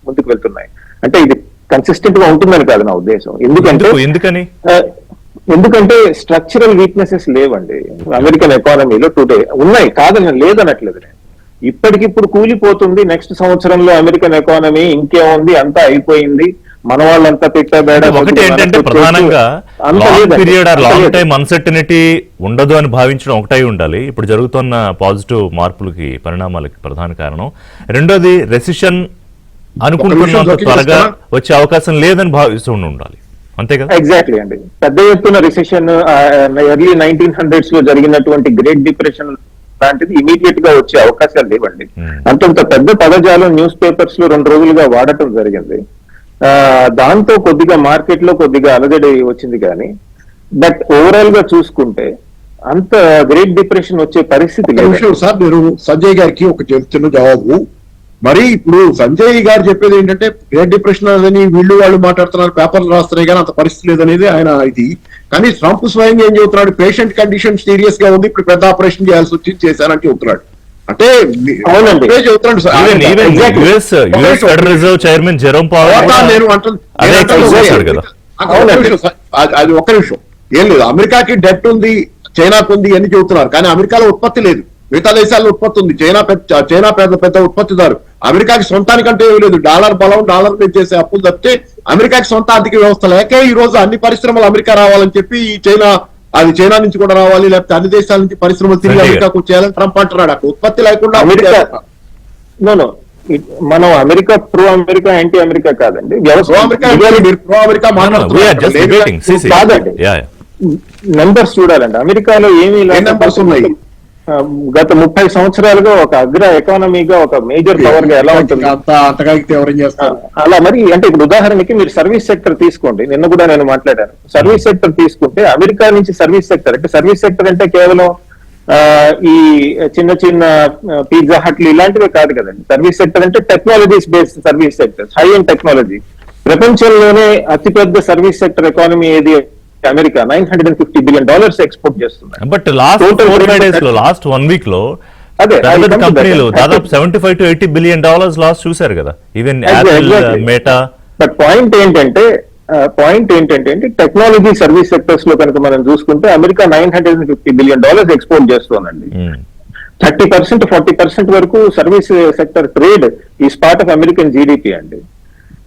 ముందుకు వెళ్తున్నాయి అంటే ఇది కన్సిస్టెంట్ గా ఉంటుందని కాదు నా ఉద్దేశం. ఎందుకంటే ఎందుకంటే స్ట్రక్చరల్ వీక్నెసెస్ లేవండి అమెరికన్ ఎకానమీలో టుడే. ఉన్నాయి, కాదని లేదనట్లేదు నేను. ఇప్పటికిప్పుడు కూలిపోతుంది. నెక్స్ట్ సంవత్సరంలో అమెరికన్ ఎకానమీ ఇంకేముంది, అంతా అయిపోయింది, మన వాళ్ళంతా పెట్టబేడ. ఒకటి ఏంటంటే ప్రధానంగా long period are long time uncertainty ఉండదు అని భావించడం ఒకటై ఉండాలి ఇప్పుడు జరుగుతున్న పాజిటివ్ మార్పులకి, పరిణామాలకి ప్రధాన కారణం. రెండోది రెసిషన్ అనుకుంటున్నంత త్వరగా వచ్చే అవకాశం లేదని భావిస్తూ ఉండాలి, అంతే కదా? ఎగ్జాక్ట్లీ అండి. పెద్ద ఎత్తున రిసెషన్ ఎర్లీ 1900s లో జరిగినటువంటి గ్రేట్ డిప్రెషన్ లాంటిది ఇమీడియట్ గా వచ్చే అవకాశాలు లేవండి. అంతంత పెద్ద పదజాలం న్యూస్ పేపర్స్ లో 2 రోజులుగా వాడటం జరిగింది. దాంతో కొద్దిగా మార్కెట్ లో కొద్దిగా అలజడి వచ్చింది కానీ, బట్ ఓవరాల్ గా చూసుకుంటే అంత గ్రేట్ డిప్రెషన్ వచ్చే పరిస్థితి లేదు. సార్ మీరు సంజయ్ గారికి ఒక చిన్న జవాబు. మరి ఇప్పుడు సంజయ్ గారు చెప్పేది ఏంటంటే గ్రేట్ డిప్రెషన్ అని వీళ్ళు వాళ్ళు మాట్లాడుతున్నారు, పేపర్లు రాస్తున్నాయి కానీ అంత పరిస్థితి లేదనేది ఆయన ఇది. కానీ ట్రంప్ స్వయంగా ఏం చెబుతున్నాడు, పేషెంట్ కండిషన్ సీరియస్ గా ఉంది, ఇప్పుడు పెద్ద ఆపరేషన్ చేయాల్సి వచ్చి చేశానని చెబుతున్నాడు. అంటే అవునండి, రిజర్వ్ చైర్మన్ జెరోమ్ పవెల్ నేను అది ఒక్క నిమిషం. ఏం లేదు, అమెరికాకి డెట్ ఉంది, చైనాకు ఉంది అని చెబుతున్నారు, కానీ అమెరికాలో ఉత్పత్తి లేదు, మిగతా దేశాల్లో ఉత్పత్తి ఉంది. చైనా పెద్ద ఉత్పత్తిదారు, అమెరికాకి సొంతానికంటే ఏమీ లేదు. డాలర్ బలం, డాలర్ మీద చేసే అప్పులు తప్పితే అమెరికాకి సొంత ఆర్థిక వ్యవస్థ లేకే ఈ రోజు అన్ని పరిశ్రమలు అమెరికా రావాలని చెప్పి చైనా నుంచి కూడా రావాలి, లేకపోతే అన్ని దేశాల నుంచి పరిశ్రమలు తిరిగి అమెరికాకు వచ్చేయాలని ట్రంప్ అంటున్నాడు. అక్కడ ఉత్పత్తి లేకుండా అమెరికా మనం America pro America anti America కాదండి, ప్రో అమెరికా కాదండి. నెంబర్స్ చూడాలండి. అమెరికాలో ఏమీ నెంబర్స్ ఉన్నాయి. గత 30 సంవత్సరాలుగా ఒక అగ్ర ఎకానమీగా, ఒక మేజర్ పవర్ గా ఎలా ఉంటుంది అలా. మరి అంటే ఇప్పుడు ఉదాహరణకి మీరు సర్వీస్ సెక్టర్ తీసుకోండి, నిన్న కూడా నేను మాట్లాడాను. సర్వీస్ సెక్టర్ తీసుకుంటే అమెరికా నుంచి సర్వీస్ సెక్టర్ అంటే కేవలం ఈ చిన్న చిన్న పిజ్జా హట్లు ఇలాంటివే కాదు కదండి. సర్వీస్ సెక్టర్ అంటే technologies based service sector, high and technology. ప్రపంచంలోనే అతిపెద్ద సర్వీస్ సెక్టర్ ఎకానమీ ఏది? అమెరికా. $950 బిలియన్ ఎక్స్పోర్ట్ చేస్తుంది. బట్ లాస్ట్ 4-5 డేస్ లో, లాస్ట్ 1 వీక్ లో కంపెనీలు దాదాపు $75 to $80 బిలియన్ లాస్ చూశారు కదా, even Apple, meta. But point ఏంటంటే టెక్నాలజీ సర్వీస్ సెక్టర్స్ లో కనుక మనం చూసుకుంటే అమెరికా $950 బిలియన్ ఎక్స్పోర్ట్ చేస్తోందండి. 30% 40% వరకు service sector trade is part of American GDP అండి.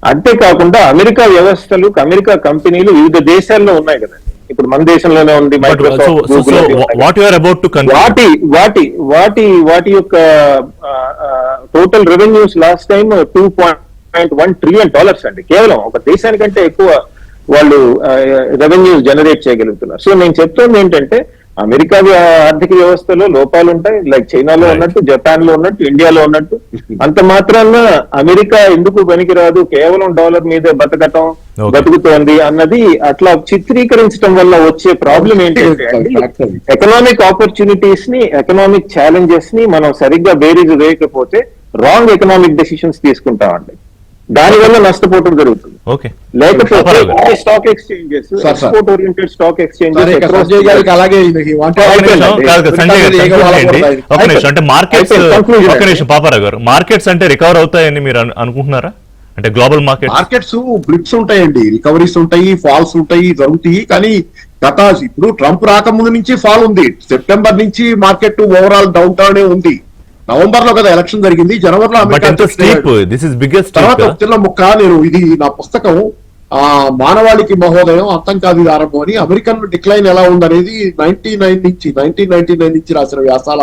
అంతేకాకుండా అమెరికా వ్యవస్థలు, అమెరికా కంపెనీలు వివిధ దేశాల్లో ఉన్నాయి కదండి. ఇప్పుడు మన దేశంలోనే ఉంది మైక్రోసాఫ్ట్, వాటి యొక్క total revenues last time $2.1 trillion అండి. కేవలం ఒక దేశానికంటే ఎక్కువ వాళ్ళు రెవెన్యూస్ జనరేట్ చేయగలుగుతున్నారు. సో నేను చెప్తోంది ఏంటంటే అమెరికా ఆర్థిక వ్యవస్థలో లోపాలు ఉంటాయి, లైక్ చైనాలో ఉన్నట్టు, జపాన్ లో ఉన్నట్టు, ఇండియాలో ఉన్నట్టు. అంత మాత్రాన అమెరికా ఎందుకు పనికిరాదు, కేవలం డాలర్ మీదే బతుకుతోంది అన్నది అట్లా చిత్రీకరించడం వల్ల వచ్చే ప్రాబ్లం ఏంటంటే ఎకనామిక్ ఆపర్చునిటీస్ ని, ఎకనామిక్ ఛాలెంజెస్ ని మనం సరిగ్గా బేరీజ్ వేయకపోతే రాంగ్ ఎకనామిక్ డెసిషన్స్ తీసుకుంటామండి. దానివల్ల నష్టపోవడం జరుగుతుంది. లేకపోతే stock exchanges, export oriented stock exchanges markets అంటే రికవర్ అవుతాయని మీరు అనుకుంటున్నారా? అంటే గ్లోబల్ మార్కెట్స్ బ్లిప్స్ ఉంటాయండి, రికవరీస్ ఉంటాయి, ఫాల్స్ ఉంటాయి, జరుగుతాయి. కానీ ఇప్పుడు ట్రంప్ రాకముందు నుంచి ఫాల్ ఉంది. సెప్టెంబర్ నుంచి మార్కెట్ ఓవరాల్ డౌన్ టౌన్ ఉంది. నవంబర్ లో కదా ఎలక్షన్ జరిగింది, జనవరిలో తర్వాత చిన్న ముక్క. నేను ఇది నా పుస్తకం మానవాళికి మహోదయం, అంతం కాదు ఇది ఆరంభం అని, అమెరికన్ డిక్లైన్ ఎలా ఉందనేది 1999 నుంచి రాసిన వ్యాసాల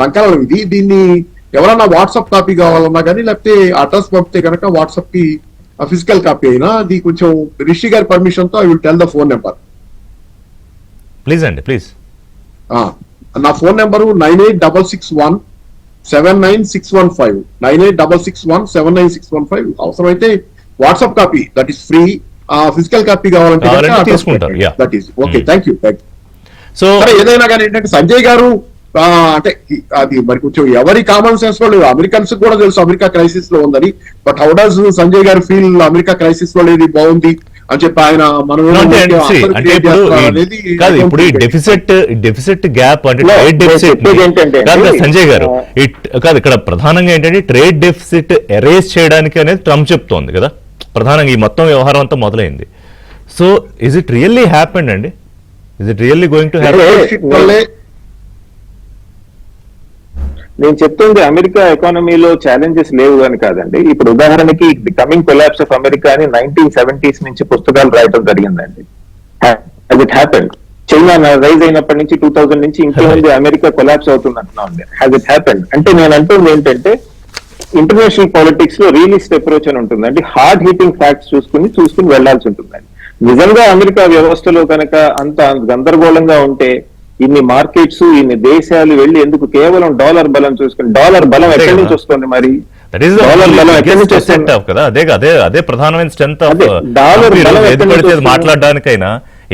సంకలనం ఇది. దీన్ని ఎవరన్నా వాట్సాప్ కాపీ కావాలన్నా కానీ, లేకపోతే అడ్రస్ పంపితే కనుక వాట్సాప్ కి ఫిజికల్ కాపీ అయినా, అది కొంచెం రిషి గారి పర్మిషన్ తో I will tell the phone number. Please అండి, ప్లీజ్. నా ఫోన్ నెంబరు 9866179615 9866179615. అవసరమైతే WhatsApp copy, that is free. Physical copy కావాలంటే that is okay. Thank you. So ఏదైనా కానీ ఏంటంటే సంజయ్ గారు అంటే అది మరి కొంచెం ఎవరి కామన్ సెన్స్ లో లేదు. అమెరికన్స్ కూడా తెలుసు అమెరికా క్రైసిస్ లో ఉందని. బట్ హౌ డస్ సంజయ్ గారు ఫీల్ అమెరికా క్రైసిస్ లో లేదు, బాగుంది అని చెప్పి ఆయన ఇప్పుడు డెఫిసిట్ గ్యాప్ అంటే ట్రేడ్ డెఫిసిట్ కాదు సంజయ్ గారు, కాదు ఇక్కడ ప్రధానంగా ఏంటంటే ట్రేడ్ డెఫిసిట్ ఎరేజ్ చేయడానికి అనేది ట్రంప్ చెప్తోంది కదా ప్రధానంగా. ఈ మొత్తం వ్యవహారం అంతా మొదలైంది. So is it really happened అండి? Is it really going to have? వల్లే నేను చెప్తుంది అమెరికా ఎకానమీలో ఛాలెంజెస్ లేవు అని కాదండి. ఇప్పుడు ఉదాహరణకి the coming collapse of America అని 1970s నుంచి పుస్తకాలు రాయటం జరిగిందండి. It happened. చైనా రైజ్ అయినప్పటి నుంచి 2000 నుంచి ఇంకేముంది అమెరికా కొలాప్స్ అవుతుంది అంటున్నాం. హ్యాజ్ ఇట్ హ్యాపెండ్ అంటే నేను అంటుంది ఏంటంటే ఇంటర్నేషనల్ పాలిటిక్స్ లో రియలిస్ట్ అప్రోచ్ అని ఉంటుందండి. హార్డ్ హిట్టింగ్ ఫ్యాక్ట్స్ చూసుకుని వెళ్లాల్సి ఉంటుందండి. నిజంగా అమెరికా వ్యవస్థలో కనుక అంత గందరగోళంగా ఉంటే ఇన్ని మార్కెట్స్ ఇన్ని దేశాలు వెళ్ళి ఎందుకు కేవలం డాలర్ బలం చూసుకుని, డాలర్ బలం ఎక్కడి నుంచి వస్తుంది మరి? డాలర్ బలం ఎక్కడి నుంచి వస్తుంది కదా, అదే ప్రధానమైన స్ట్రెంత్ ఆఫ్ అదే, డాలర్ బలం ఏది ఎక్కడి నుంచి పడితే వస్తుంది? మాట్లాడడానికైనా,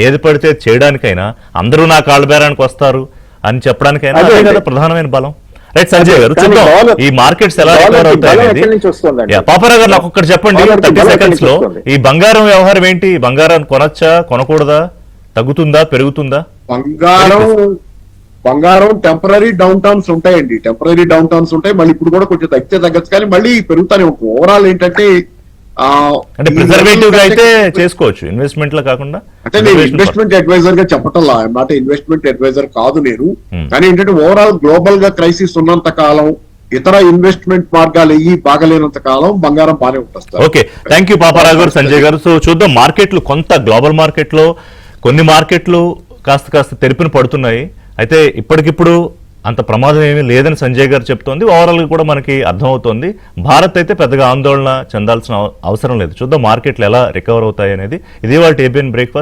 ఏది పడితే చేయడానికైనా, అందరూ నా కాళ్ళ బేరానికి వస్తారు అని చెప్పడానికైనా అదే, అదే కదా అదే. ప్రధానమైన బలం. రైట్ సంజయ్ గారు, కానీ చూద్దాం డాలర్- ఈ మార్కెట్స్ ఎలా డాలర్కి రికవర్ అవుతాయి బలం అనేది. ఎక్కడి నుంచి వస్తుందండి? పాపారావు గారు నాకు ఒక్కటి చెప్పండి, డాలర్కి 30 బలం ఎక్కడి సెకండ్స్ లో నుంచి వస్తుంది? ఈ బంగారం వ్యవహారం ఏంటి? బంగారం కొనొచ్చా, కొనకూడదా, తగ్గుతుందా, పెరుగుతుందా? బంగారం టెంపరీ డౌన్ టౌన్స్ ఉంటాయండి. టెంపరీ డౌన్ టౌన్స్ ఉంటాయి. మళ్ళీ ఇప్పుడు కూడా కొంచెం తగ్గచ్చు కానీ మళ్ళీ పెరుగుతానే ఉంటుంది. ఓవరాల్ ఏంటంటే అంటే ప్రిజర్వేటివ్ గా అయితే చేసుకోవచ్చు, ఇన్వెస్ట్మెంట్ లో కాకుండా. అంటే నేను ఇన్వెస్ట్మెంట్ అడ్వైజర్ గా చెప్పటంలా, ఐఎమ్ నాట్ ఇన్వెస్ట్మెంట్ అడ్వైజర్ కాదు నేను. కానీ ఏంటంటే ఓవరాల్ గ్లోబల్ గా క్రైసిస్ ఉన్నంత కాలం, ఇతర ఇన్వెస్ట్మెంట్ మార్గాలు ఏవి బాగలేనంత కాలం బంగారం బాగానే ఉంటుంది. ఓకే, థ్యాంక్ యూ పాపారావు గారు, సంజయ్ గారు. సో చూద్దాం, మార్కెట్లు కొంత గ్లోబల్ మార్కెట్ లో కొన్ని మార్కెట్లు కాస్త తెరిపిన పడుతున్నాయి. అయితే ఇప్పటికిప్పుడు అంత ప్రమాదం ఏమీ లేదని సంజయ్ గారు చెప్తోంది. ఓవరాల్ గా కూడా మనకి అర్థమవుతోంది. భారత్ అయితే పెద్దగా ఆందోళన చెందాల్సిన అవసరం లేదు. చూద్దాం మార్కెట్లు ఎలా రికవర్ అవుతాయి అనేది. ఇది వాళ్ళ ఏబిఎన్ బ్రేక్ఫాస్ట్.